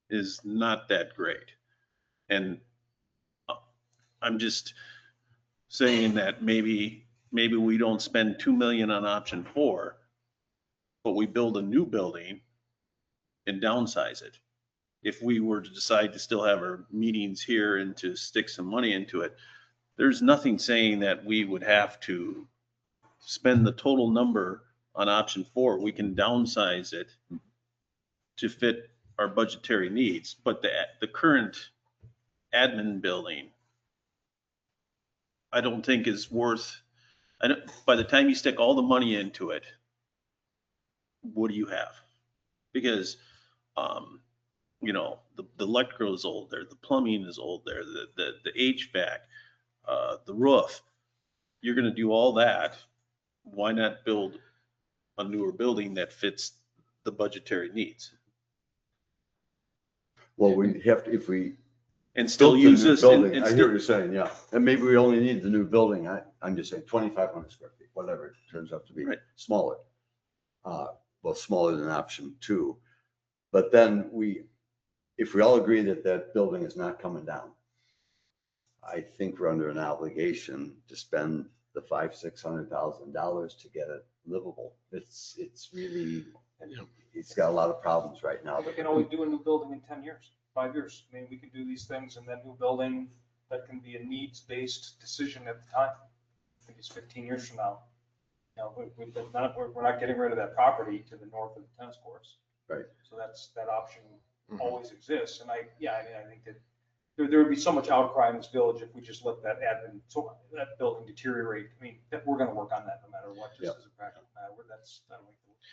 is not that great. And I'm just saying that maybe we don't spend 2 million on option 4, but we build a new building and downsize it. If we were to decide to still have our meetings here and to stick some money into it, there's nothing saying that we would have to spend the total number on option 4. We can downsize it to fit our budgetary needs, but the current admin building, I don't think is worth, by the time you stick all the money into it, what do you have? Because, you know, the electrical is old there, the plumbing is old there, the HVAC, the roof. You're gonna do all that. Why not build a newer building that fits the budgetary needs? Well, we have to, if we. And still built the use new this, building, and I hear still, what you're saying, yeah. And maybe we only need the new building. I'm just saying 2,500 square feet, whatever it turns out to be, Right. smaller. Well, smaller than option 2. But then if we all agree that that building is not coming down, I think we're under an obligation to spend the $500,000-$600,000 to get it livable. It's really, it's got a lot of problems right now. We can always do a new building in 10 years, 5 years. I mean, we can do these things and then new building, that can be a needs-based decision at the time. I think it's 15 years from now. You know, we're not getting rid of that property to the north of the tennis courts. Right. So that option always exists. And I think that there would be so much outcry in this village if we just let that that building deteriorate. I mean, we're going to work on that no matter what, just as a practical matter.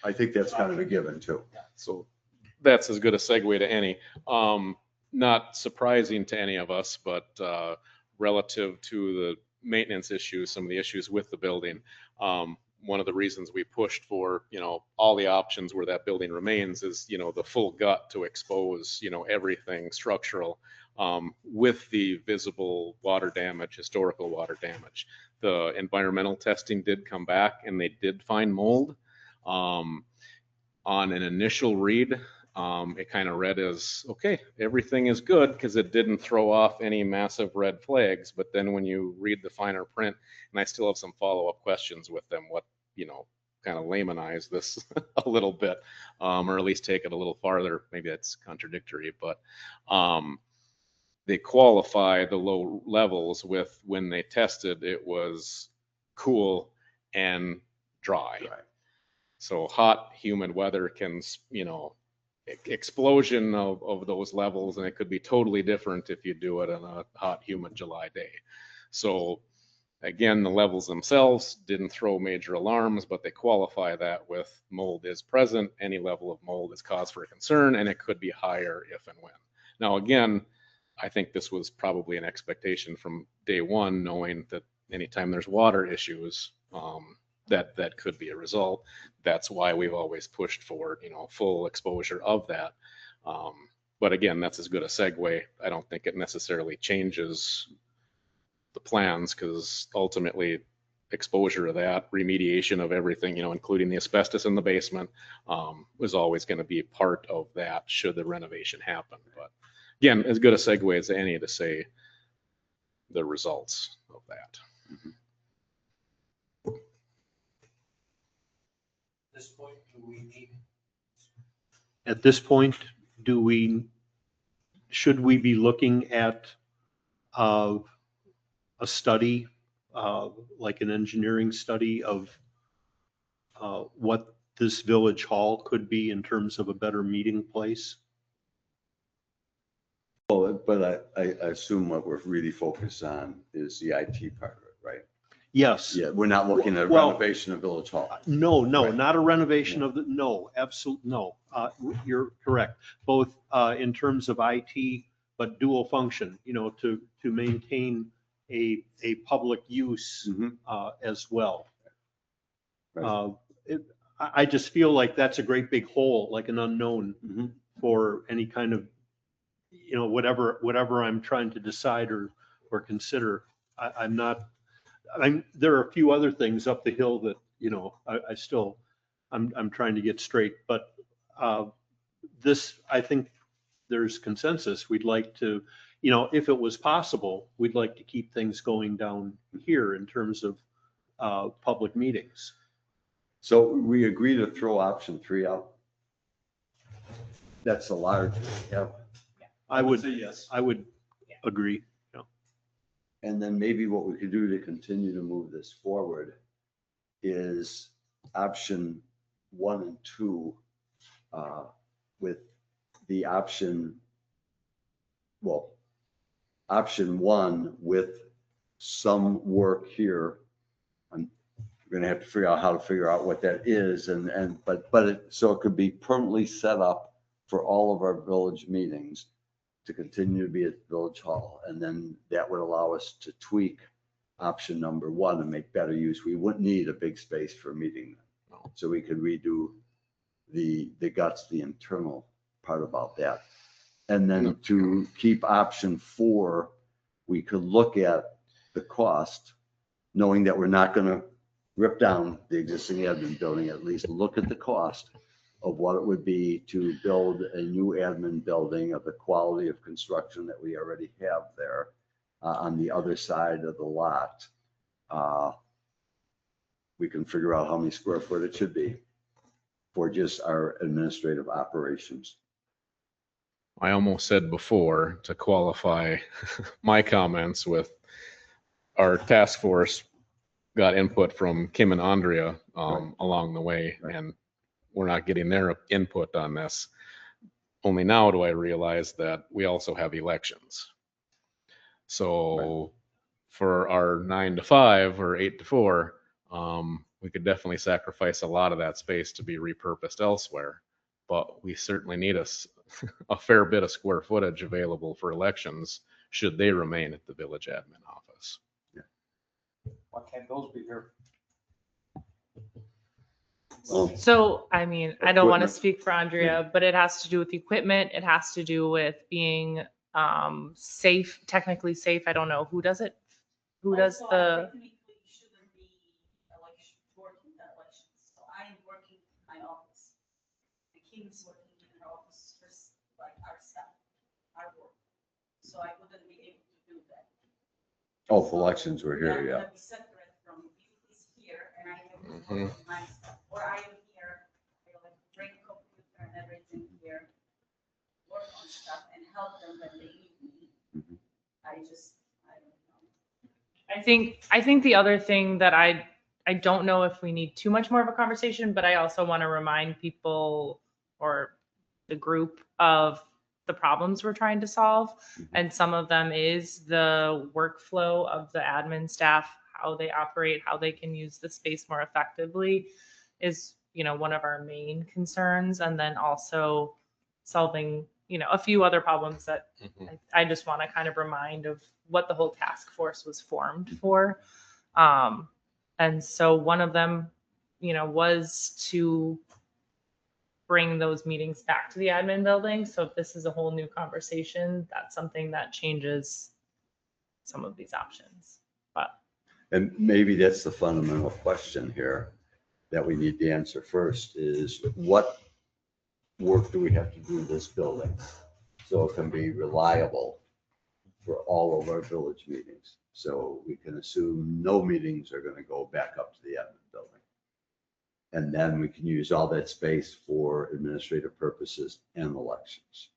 I think that's kind of a given too. So that's as good a segue to any. Not surprising to any of us, but relative to the maintenance issues, some of the issues with the building, one of the reasons we pushed for, all the options where that building remains is, the full gut to expose, everything structural with the visible water damage, historical water damage. The environmental testing did come back and they did find mold. On an initial read, it kind of read as, okay, everything is good because it didn't throw off any massive red flags. But then when you read the finer print, and I still have some follow-up questions with them, what, kind of laymanize this a little bit, or at least take it a little farther. Maybe that's contradictory, but they qualify the low levels with when they tested, it was cool and dry. So hot, humid weather can, explosion of those levels, and it could be totally different if you do it on a hot, humid July day. So again, the levels themselves didn't throw major alarms, but they qualify that with mold is present. Any level of mold is cause for concern, and it could be higher if and when. Now, again, I think this was probably an expectation from day one, knowing that anytime there's water issues, that could be a result. That's why we've always pushed for, full exposure of that. But again, that's as good a segue. I don't think it necessarily changes the plans, because ultimately exposure to that, remediation of everything, including the asbestos in the basement, was always going to be part of that should the renovation happen. But again, as good a segue as any to say the results of that. At this point, should we be looking at a study, like an engineering study of what this village hall could be in terms of a better meeting place? Well, but I assume what we're really focused on is the IT part of it, right? Yes. Yeah, we're not looking at Well, renovation of Village Hall. No, Right. not a renovation of no, absolutely, no. You're correct. Both in terms of IT, but dual function, to maintain a public use as well. I just feel like that's a great big hole, like an unknown for any kind of, whatever I'm trying to decide or consider. There are a few other things up the hill that, I'm trying to get straight, but this, I think there's consensus. We'd like to, if it was possible, we'd like to keep things going down here in terms of public meetings. So we agree to throw option 3 out. That's a large, yeah. I would say yes. I would agree. And then maybe what we could do to continue to move this forward is option 1 and 2 with the option 1 with some work here. we're gonna have to figure out how to figure out what that is so it could be permanently set up for all of our village meetings to continue to be at Village Hall. And then that would allow us to tweak option number one and make better use. We wouldn't need a big space for a meeting. So we could redo the guts, the internal part about that. And then to keep option 4, we could look at the cost, knowing that we're not going to rip down the existing admin building, at least look at the cost of what it would be to build a new admin building of the quality of construction that we already have there on the other side of the lot. We can figure out how many square foot it should be for just our administrative operations. I almost said before, to qualify my comments with our task force, got input from Kim and Andrea along the way, and we're not getting their input on this. Only now do I realize that we also have elections. So for our 9 to 5 or 8 to 4, we could definitely sacrifice a lot of that space to be repurposed elsewhere, but we certainly need a fair bit of square footage available for elections should they remain at the village admin office. Why can't those be here? So, I mean, I don't want to speak for Andrea, but it has to do with equipment. It has to do with being safe, technically safe. I don't know who does it. Who does the? Technically, shouldn't be working the elections. So I'm working in my office. The Kim's working in her office for like our staff, our work. So I wouldn't be able to do that. Oh, if elections were here, I'm yeah. gonna be separate from he's here and I have to work on my stuff. Or I am here, I like bring computer and everything here, work on stuff and help them when they need me. I don't know. I think the other thing that I don't know if we need too much more of a conversation, but I also want to remind people or the group of the problems we're trying to solve. And some of them is the workflow of the admin staff, how they operate, how they can use the space more effectively is, you know, one of our main concerns. And then also solving, you know, a few other problems that I just want to kind of remind of what the whole task force was formed for. And so one of them, you know, was to bring those meetings back to the admin building. So if this is a whole new conversation, that's something that changes some of these options. But And maybe that's the fundamental question here that we need to answer first is what work do we have to do in this building so it can be reliable for all of our village meetings? So we can assume no meetings are going to go back up to the admin building. And then we can use all that space for administrative purposes and elections.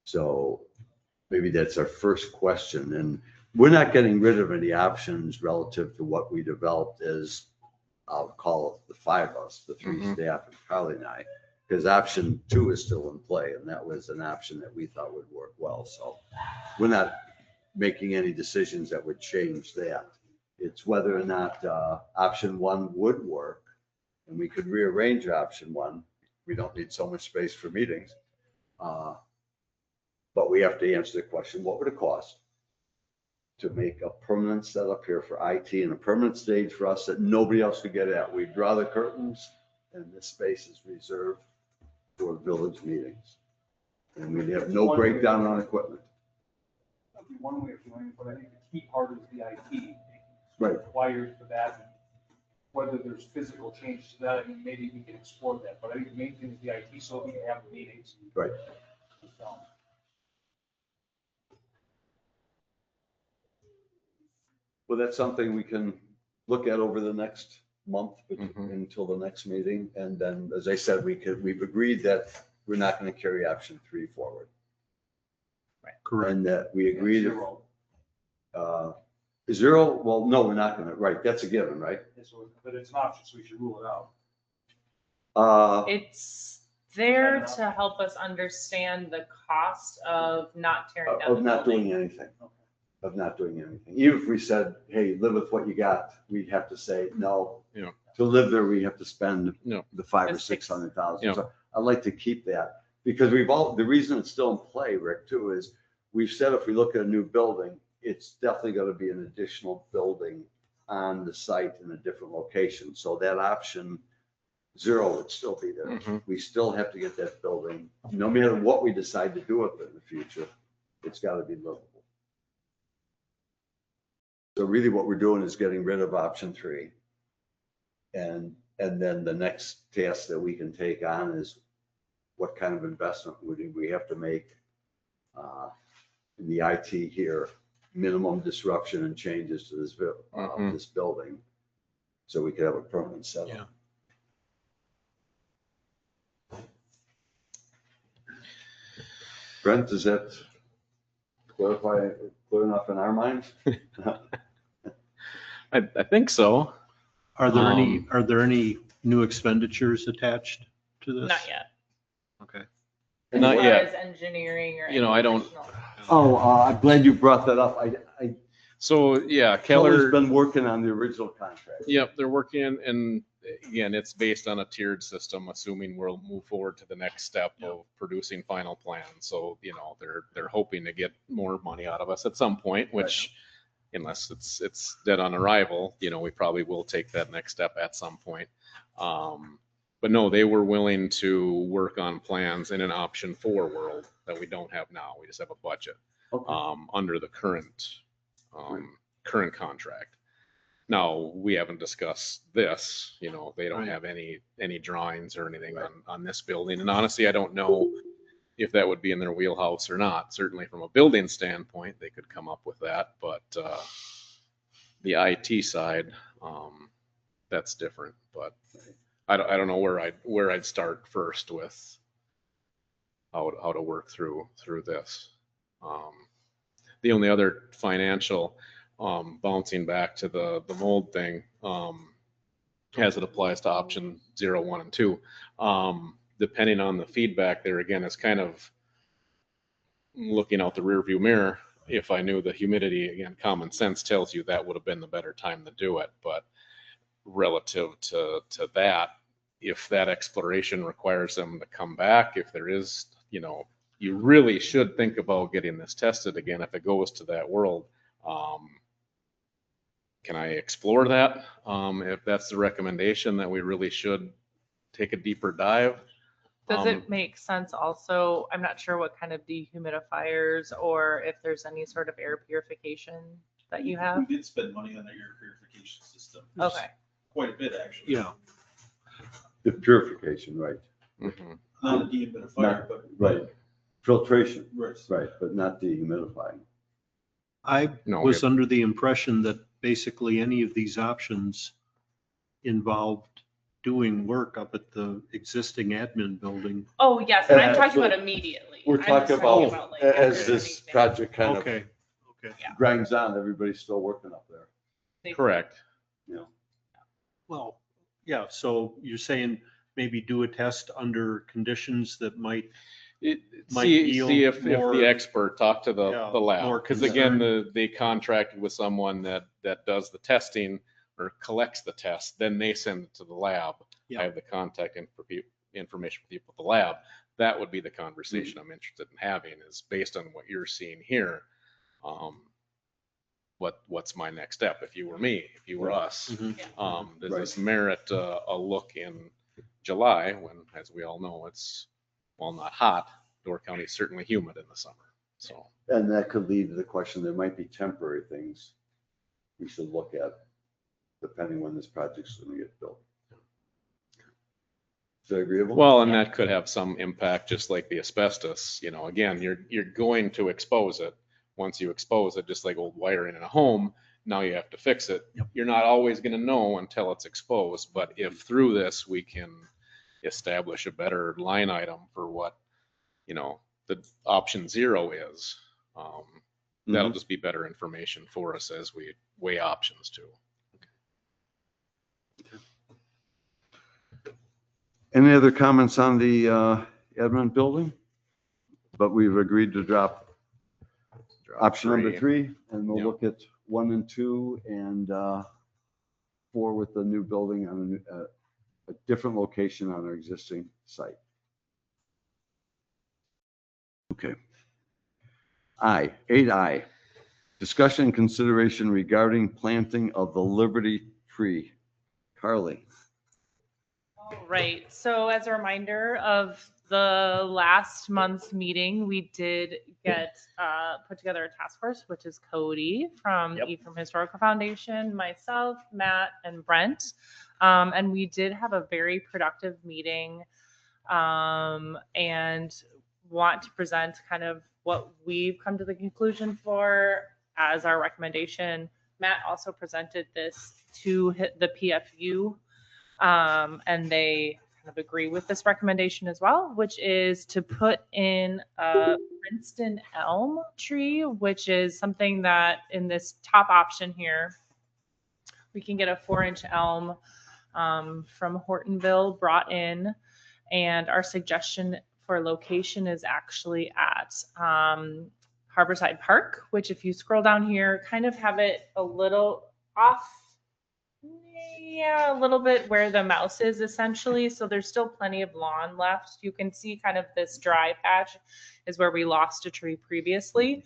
So maybe that's our first question. And we're not getting rid of any options relative to what we developed as, I'll call it the 5 of us, the 3 staff and Carly and I, because option 2 is still in play. And that was an option that we thought would work well. So we're not making any decisions that would change that. It's whether or not option 1 would work. And we could rearrange option 1. We don't need so much space for meetings. But we have to answer the question, what would it cost to make a permanent setup here for IT and a permanent stage for us that nobody else could get at? We draw the curtains and this space is reserved for village meetings. And we have no breakdown on equipment. That'd be one way of doing it, but I think the key part is the IT. Right. Required for that. Whether there's physical changes to that, I mean, maybe we can explore that, but I think the main thing is the IT, so we can have the meetings. Right. So, Well, that's something we can look at over the next month until the next meeting. And then, as I said, we've agreed that we're not going to carry option 3 forward. Right. Correct. And that we agreed. 0, well, no, we're not going to, right, that's a given, right? but it's an option, so we should rule it out. it's there to help us understand the cost of not tearing down. Of not doing anything. of not doing anything. Even if we said, hey, live with what you got, we'd have to say, no. Yeah. To live there, we have to spend No. the 500,000 or The six. 600,000. Yeah. So I'd like to keep that because the reason it's still in play, Rick, too, is we've said if we look at a new building, it's definitely going to be an additional building on the site in a different location. So that option 0 would still be there. Mhm. We still have to get that building, no matter what we decide to do with it in the future, it's got to be livable. So really what we're doing is getting rid of option 3. And then the next task that we can take on is what kind of investment would we have to make in the IT here, minimum disruption and changes to this, this building, so we could have a permanent setup. Yeah. Brent, does that clarify, clear enough in our minds? I think so. Are there any new expenditures attached to this? Not yet. Okay. Not As far yet. as engineering or. You know, I don't- additional- Oh, I'm glad you brought that up. So, yeah, Keller's Keller, been working on the original contract. yep, they're working, and again, it's based on a tiered system, assuming we'll move forward to the next step of producing final plans. So, you know, they're hoping to get more money out of us at some point, which unless it's dead on arrival, you know, we probably will take that next step at some point. But no, they were willing to work on plans in an option 4 world that we don't have now. We just have a budget under the current contract. Now, we haven't discussed this, you know, they don't have any drawings or anything on this building. And honestly, I don't know if that would be in their wheelhouse or not. Certainly from a building standpoint, they could come up with that, but the IT side, that's different. But I don't know where I'd start first with how to work through this. The only other financial, bouncing back to the mold thing, as it applies to option 0, 1, and 2, depending on the feedback there, again, it's kind of looking out the rear view mirror. If I knew the humidity, again, common sense tells you that would have been the better time to do it. But relative to that, if that exploration requires them to come back, if there is, you know, you really should think about getting this tested again if it goes to that world. Can I explore that? If that's the recommendation that we really should take a deeper dive. Does it make sense also, I'm not sure what kind of dehumidifiers or if there's any sort of air purification that you have? We did spend money on the air purification system. Okay. Quite a bit, actually. Yeah. The purification, right. Not a dehumidifier, but. Right. Filtration. Right. But not dehumidifying. I No, was under the impression that basically any of these options involved doing work up at the existing admin building. Oh, yes, and I'm talking so about immediately. We're I'm talking just talking about like, as if there's this anything- project kind of Okay. grinds on, everybody's still working up there. Correct. You know, Well, yeah, so you're saying maybe do a test under conditions that might Might yield See if more- the expert, talk to the Yeah, lab. more Because again, concern. they contracted with someone that does the testing or collects the test, then they send it to the lab. Yeah. I have the contact information for people at the lab. That would be the conversation I'm interested in having, is based on what you're seeing here. What's my next step? If you were me, if you were us, does this merit a look in July when, as we all know, it's, while not hot, Door County is certainly humid in the summer. So, and that could lead to the question, there might be temporary things we should look at depending when this project's going to get built. Is that agreeable? well, and that could have some impact, just like the asbestos. You know, again, you're going to expose it. Once you expose it, just like old wiring in a home, now you have to fix it. You're not always going to know until it's exposed, but if through this we can establish a better line item for what, you know, the option 0 is, that'll just be better information for us as we weigh options too. Any other comments on the admin building? But we've agreed to drop option number 3, and we'll Yep. look at 1 and 2 and 4 with the new building on a different location on our existing site. Okay. 8I, discussion and consideration regarding planting of the Liberty tree. Carly. All right, so as a reminder of the last month's meeting, we did get put together a task force, which is Cody from Ephraim Historical Foundation, myself, Matt, and Brent. And we did have a very productive meeting and want to present kind of what we've come to the conclusion for as our recommendation. Matt also presented this to the PFU, and they kind of agree with this recommendation as well, which is to put in a Princeton elm tree, which is something that in this top option here, we can get a 4-inch elm from Hortonville brought in. And our suggestion for location is actually at Harborside Park, which if you scroll down here, kind of have it a little off, a little bit where the mouse is essentially. So there's still plenty of lawn left. You can see kind of this dry patch is where we lost a tree previously.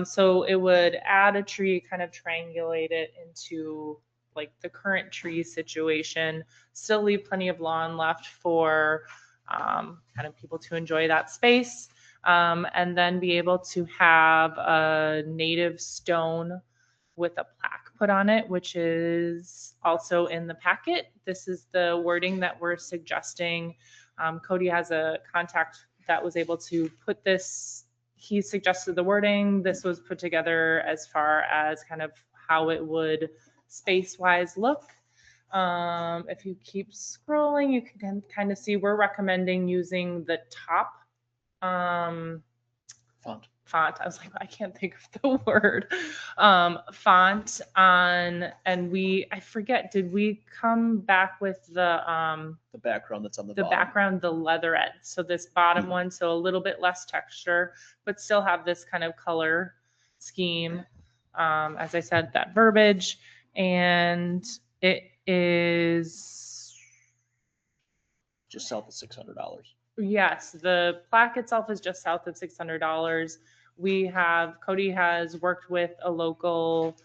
So it would add a tree, kind of triangulate it into like the current tree situation, still leave plenty of lawn left for kind of people to enjoy that space, and then be able to have a native stone with a plaque put on it, which is also in the packet. This is the wording that we're suggesting. Cody has a contact that was able to put this, he suggested the wording. This was put together as far as kind of how it would space-wise look. If you keep scrolling, you can kind of see we're recommending using the top font. I was like, I can't think of the word. Font on, and I forget, did we come back with the background that's on the bottom. Background, the leatherette. So this bottom one, so a little bit less texture, but still have this kind of color scheme. As I said, that verbiage, and it is just south of $600. Yes, the plaque itself is just south of $600. Cody has worked with a local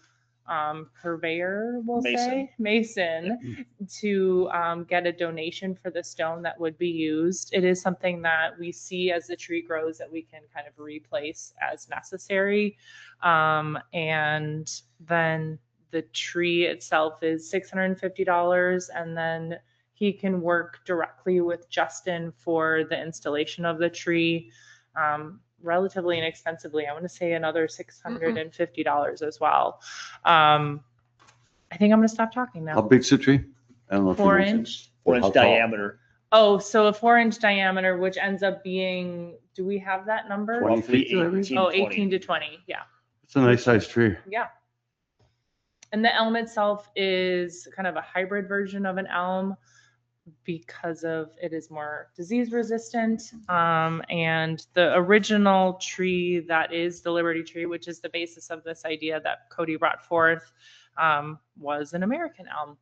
purveyor, we'll say, Mason, to get a donation for the stone that would be used. It is something that we see as the tree grows that we can kind of replace as necessary. And then the tree itself is $650, and then he can work directly with Justin for the installation of the tree, relatively inexpensively. I want to say another $650 as well. I think I'm going to stop talking now. How big's the tree? I don't know if you 4 mentioned. inch. 4-inch How tall? diameter. Oh, so a 4-inch diameter, which ends up being, do we have that number? 20 feet, I think? 18, 18 to 20, yeah. It's a nice sized tree. Yeah. And the elm itself is kind of a hybrid version of an elm because of it is more disease resistant. And the original tree that is the Liberty tree, which is the basis of this idea that Cody brought forth, was an American elm.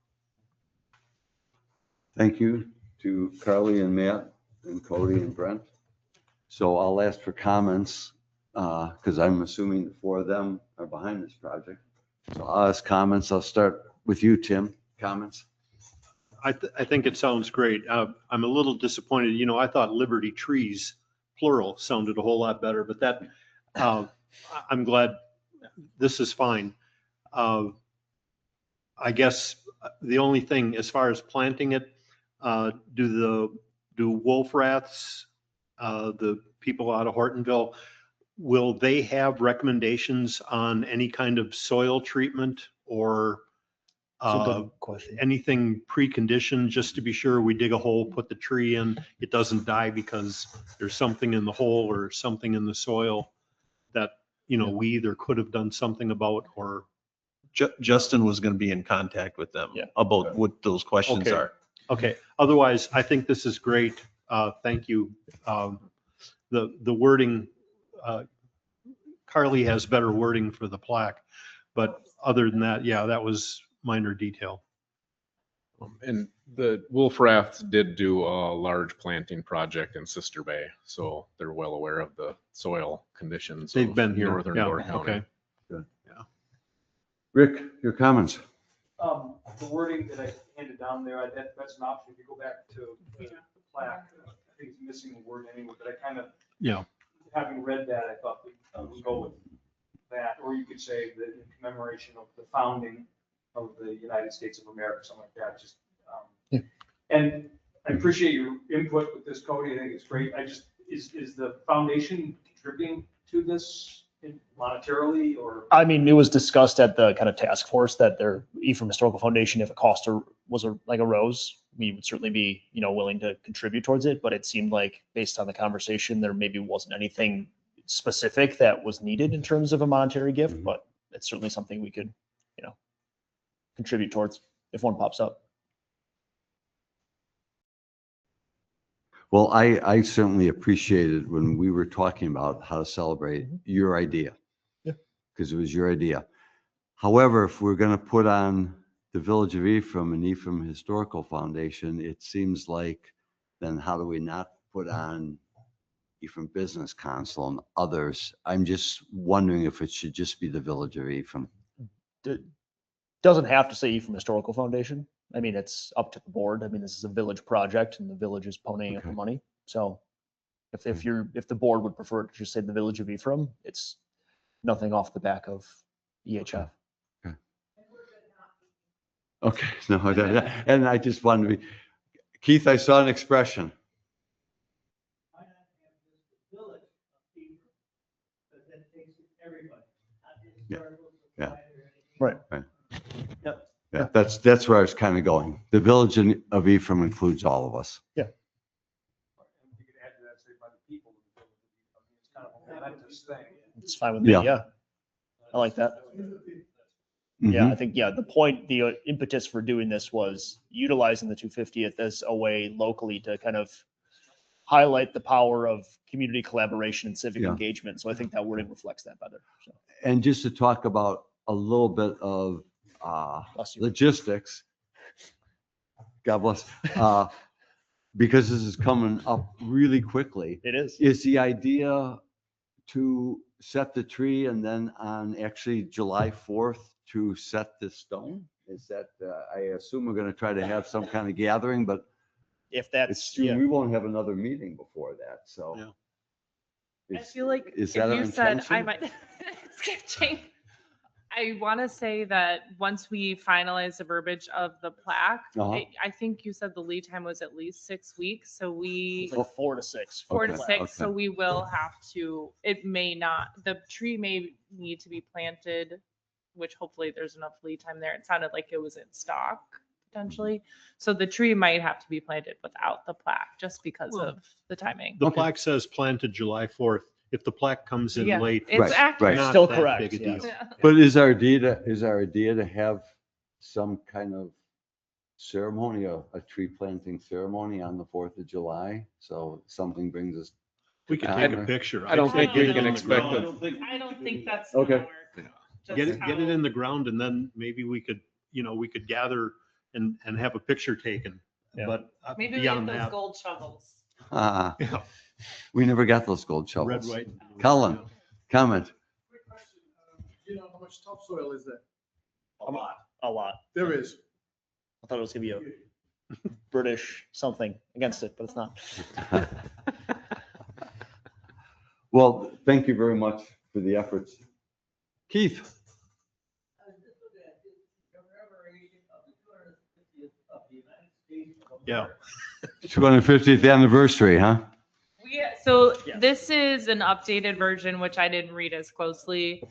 Thank you to Carly and Matt and Cody and Brent. So I'll ask for comments because I'm assuming the 4 of them are behind this project. So I'll ask comments. I'll start with you, Tim. Comments? I think it sounds great. I'm a little disappointed. You know, I thought Liberty Trees, plural, sounded a whole lot better, but that, I'm glad this is fine. I guess the only thing as far as planting it, do wolf rats, the people out of Hortonville, will they have recommendations on any kind of soil treatment or anything preconditioned just to be sure we dig a hole, put the tree in, it doesn't die because there's something in the hole or something in the soil that, you know, we either could have done something about or. Justin was going to be in contact with them about what those questions are. Okay. Otherwise, I think this is great. Thank you. The wording Carly has better wording for the plaque. But other than that, yeah, that was minor detail. And the Wolf Raft did do a large planting project in Sister Bay, so they're well aware of the soil conditions. They've of been here. Northern Yeah, Door County. okay. Good. Yeah. Rick, your comments? The wording that I handed down there, that's an option. If you go back to the plaque, I think it's missing a word anyway, but I kind of, Yeah. having read that, I thought we'd go with that. Or you could say that in commemoration of the founding of the United States of America, something like that, just. And I appreciate your input with this, Cody. I think it's great. Is the foundation contributing to this monetarily or? I mean, it was discussed at the kind of task force that their Ephraim Historical Foundation, if a cost arose, we would certainly be, willing to contribute towards it. But it seemed like based on the conversation, there maybe wasn't anything specific that was needed in terms of a monetary gift, but it's certainly something we could, contribute towards if one pops up. Well, I certainly appreciated when we were talking about how to celebrate your idea. Yeah. Because it was your idea. However, if we're going to put on the Village of Ephraim and Ephraim Historical Foundation, it seems like then how do we not put on Ephraim Business Council and others? I'm just wondering if it should just be the Village of Ephraim. Doesn't have to say Ephraim Historical Foundation. I mean, it's up to the board. I mean, this is a village project and the village is ponying up the money. So if the board would prefer to just say the Village of Ephraim, it's nothing off the back of EHF. Okay, no, and I just wanted to be, Keith, I saw an expression. Yeah. Right. Yep. Yeah, that's where I was kind of going. The Village of Ephraim includes all of us. Yeah. You could add to that, say, by the people. It's kind of a momentous thing. It's fine with me. Yeah. Yeah. I like that. Yeah, I think, the impetus for doing this was utilizing the 250th as a way locally to kind of highlight the power of community collaboration and civic engagement. So I think that wording reflects that better. So. And just to talk about a little bit of logistics, God bless, because this is coming up really quickly. It is. Is the idea to set the tree and then on actually July 4th to set the stone? Is that, I assume we're going to try to have some kind of gathering, but if that's, we won't have another meeting before that. So I feel like is if that our you said I intention? might sketching. I want to say that once we finalize the verbiage of the plaque, I think you said the lead time was at least 6 weeks. So we like 4 to 6. 4 to 6. So we will have to. The tree may need to be planted, which hopefully there's enough lead time there. It sounded like it was in stock potentially. So the tree might have to be planted without the plaque just because of the timing. The plaque says planted July 4th. If the plaque comes in late, it's accurate. not Still that correct, big a yes. deal. But is our idea to have some kind of ceremony, a tree planting ceremony on the 4th of July? So something brings us. We can take a picture. I don't think get we it can in the expect ground. I don't think that's Okay. gonna work. Get Just it in the ground and then maybe we could gather and have a picture taken. Yeah. But Maybe we get beyond those that, gold shovels. Yeah. We never got those gold red, shovels. white. Colin, comment. Do you know how much topsoil is there? A lot. There is. I thought it was going to be a British something against it, but it's not. Well, thank you very much for the efforts. Keith? Yeah. 250th anniversary, huh? So this is an updated version, which I didn't read as closely.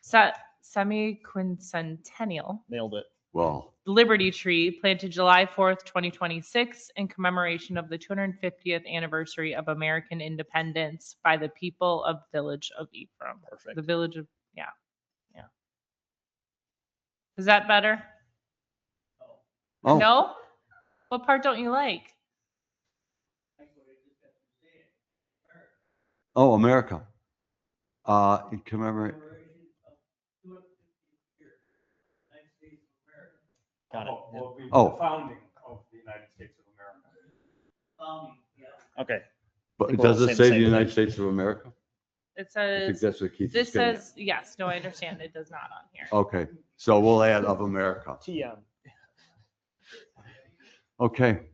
Semi-quincentennial Nailed it. Well, Liberty Tree planted July 4th, 2026 in commemoration of the 250th anniversary of American independence by the people of Village of Ephraim. Perfect. The Village of, yeah. Is that better? oh, No? What part don't you like? oh, America. in commemorate, Got it. Well, the Oh. founding of the United States of America. Okay. but think we're all does it saying the say the same thing. United States of America? It I think says, that's what Keith is this getting at. says, yes, no, I understand. It does not on here. Okay, so we'll add of America. TM. Okay,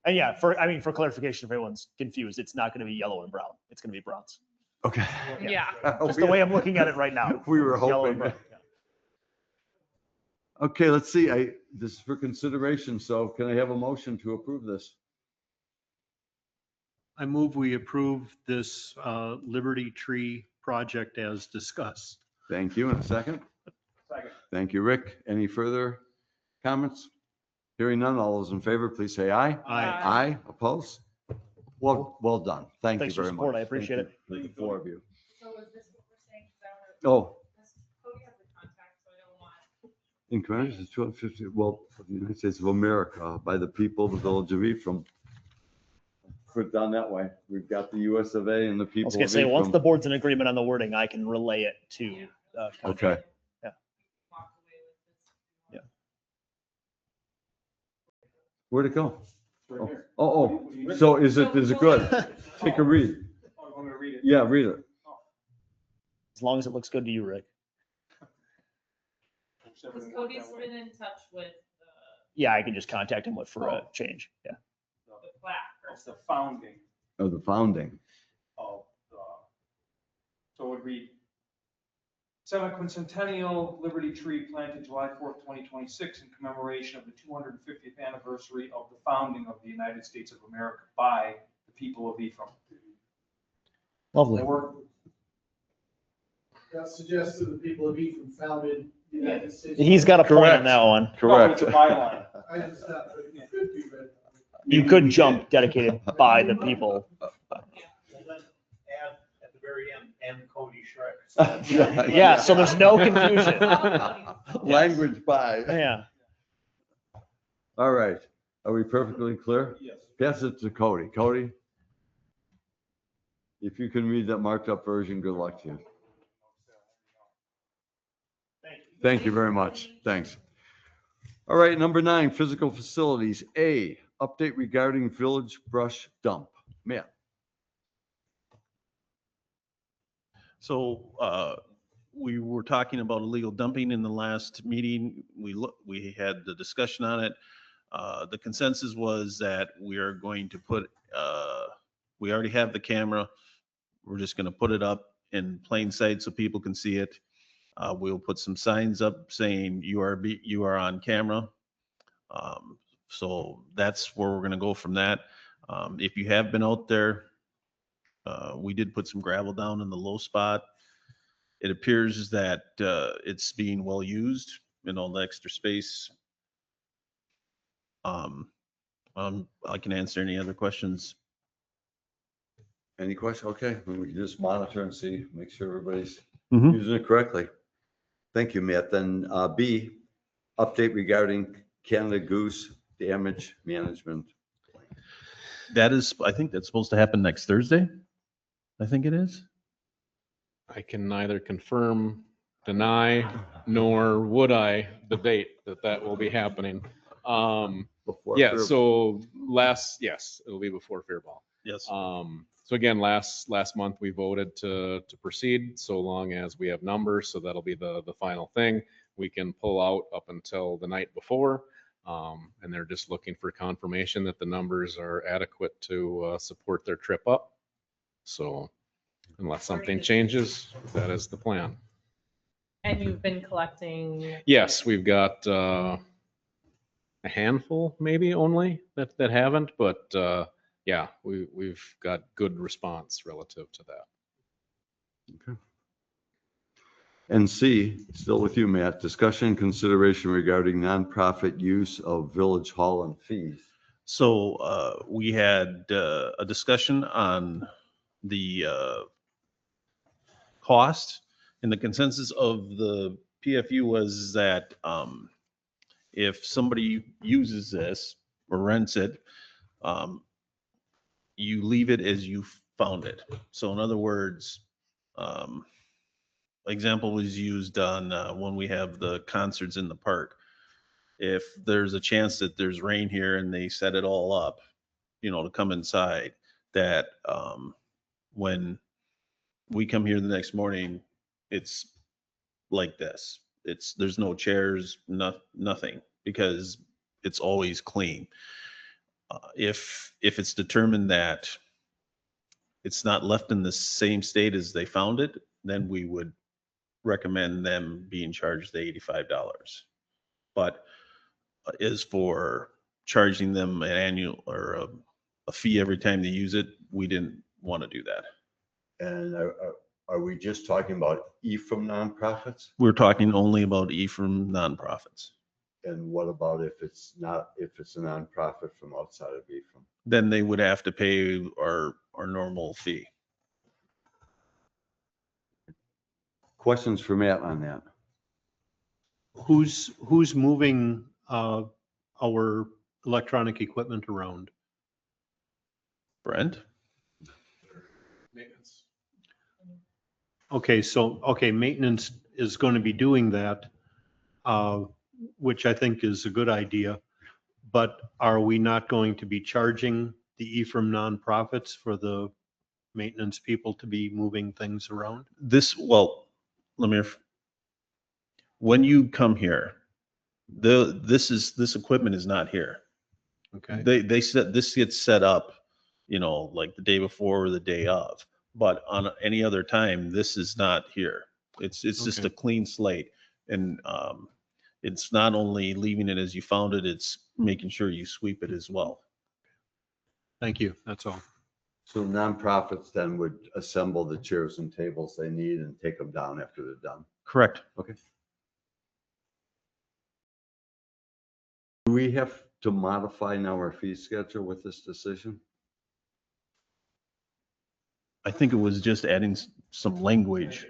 And yeah, for clarification, if everyone's confused, it's not going to be yellow and brown. It's going to be bronze. okay. Yeah. Just the way I'm looking at it right now. We were Yellow hoping. and brown, yeah. Okay, let's see, this is for consideration, so can I have a motion to approve this? I move we approve this Liberty Tree project as discussed. Thank you, and a second? Second. Thank you, Rick. Any further comments? Hearing none, all those in favor, please say aye. Aye. Aye, opposed? Well done. Thank you Thanks for very much. support. I appreciate Thank you, the four of you. So is this what we're saying? Oh, Cody has the contact, so I don't want. in commemoration of 250, well, of the United States of America by the people of the village of Ephraim. Put it down that way. We've got the US of A and the I people was of going to say, once Ephraim. the board's in agreement on the wording, I can relay it to. Okay. Yeah. Where'd it go? Right Oh, here. oh, so is it good? Take a read. Oh, you want me to read it? Yeah, read it. As long as it looks good to you, Rick. Because Cody's been in touch with Yeah, I can just contact him for a change. Yeah. the plaque. It's the founding Of the founding. of the, so it would read, semi-quincentennial Liberty Tree planted July 4th, 2026 in commemoration of the 250th anniversary of the founding of the United States of America by the people of Ephraim. Lovely. Or, That suggests that the people of Ephraim founded the United States. He's got a point on that one. Correct. it's a byline. I just thought that it could be read. You could jump dedicated by the people. And then add at the very end, and Cody Schreck. Yeah, so there's no confusion. Language by. Yeah. All right. Are we perfectly clear? Yes. Pass it to Cody. Cody? If you can read that marked up version, good luck to you. Thank you very much. Thanks. All right, number 9, physical facilities. A, update regarding village brush dump. Matt? So we were talking about illegal dumping in the last meeting. We had the discussion on it. The consensus was that we are going to put, we already have the camera. We're just going to put it up in plain sight so people can see it. We'll put some signs up saying you are on camera. So that's where we're going to go from that. If you have been out there, we did put some gravel down in the low spot. It appears that it's being well used in all the extra space. I can answer any other questions. Any question? Okay, we can just monitor and see, make sure everybody's Mhm. using it correctly. Thank you, Matt. Then B, update regarding Canada Goose damage management. That is, I think that's supposed to happen next Thursday. I think it is. I can neither confirm, deny, nor would I debate that will be happening. Before Yeah, Fair- so yes, it'll be before Fair Ball. Yes. So again, last month we voted to proceed so long as we have numbers. So that'll be the final thing. We can pull out up until the night before. And they're just looking for confirmation that the numbers are adequate to support their trip up. So unless something changes, that is the plan. And you've been collecting, Yes, we've got a handful maybe only that haven't, but yeah, we've got good response relative to that. Okay. And C, still with you, Matt, discussion and consideration regarding nonprofit use of village hall and fees. So we had a discussion on the cost, and the consensus of the PFU was that if somebody uses this or rents it, you leave it as you found it. So in other words, example was used on when we have the concerts in the park. If there's a chance that there's rain here and they set it all up, to come inside, that when we come here the next morning, it's like this. There's no chairs, nothing, because it's always clean. If it's determined that it's not left in the same state as they found it, then we would recommend them being charged the $85. But as for charging them an annual or a fee every time they use it, we didn't want to do that. And are we just talking about Ephraim nonprofits? We're talking only about Ephraim nonprofits. And what about if it's a nonprofit from outside of Ephraim? Then they would have to pay our normal fee. Questions for Matt on that? Who's moving our electronic equipment around? Brent? Okay, maintenance is going to be doing that, which I think is a good idea. But are we not going to be charging the Ephraim nonprofits for the maintenance people to be moving things around? When you come here, this equipment is not here. Okay. They said this gets set up, like the day before or the day of. But on any other time, this is not here. It's just a clean slate, and it's not only leaving it as you found it; it's making sure you sweep it as well. Thank you. That's all. So nonprofits then would assemble the chairs and tables they need and take them down after they're done. Correct. Okay. Do we have to modify now our fee schedule with this decision? I think it was just adding some language.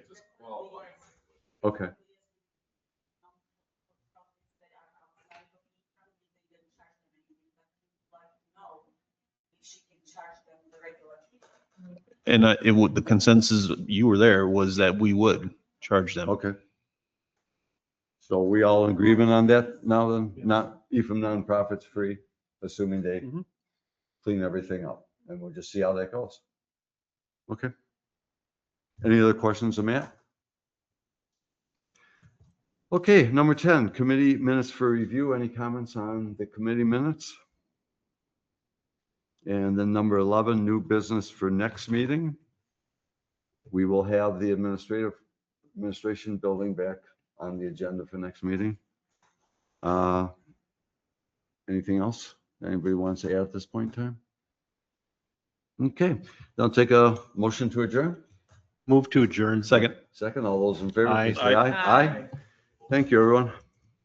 Okay. And the consensus, you were there, was that we would charge them. Okay. So we all in agreement on that now then? Not Ephraim nonprofits free, assuming they clean everything up, and we'll just see how that goes. Okay. Any other questions of Matt? Okay, number 10, committee minutes for review. Any comments on the committee minutes? And then number 11, new business for next meeting. We will have the administration building back on the agenda for next meeting. Anything else anybody wants to add at this point in time? Okay, I'll take a motion to adjourn. Move to adjourn. Second. Second, all those in favor, Aye. please say aye. Aye. Thank you, everyone.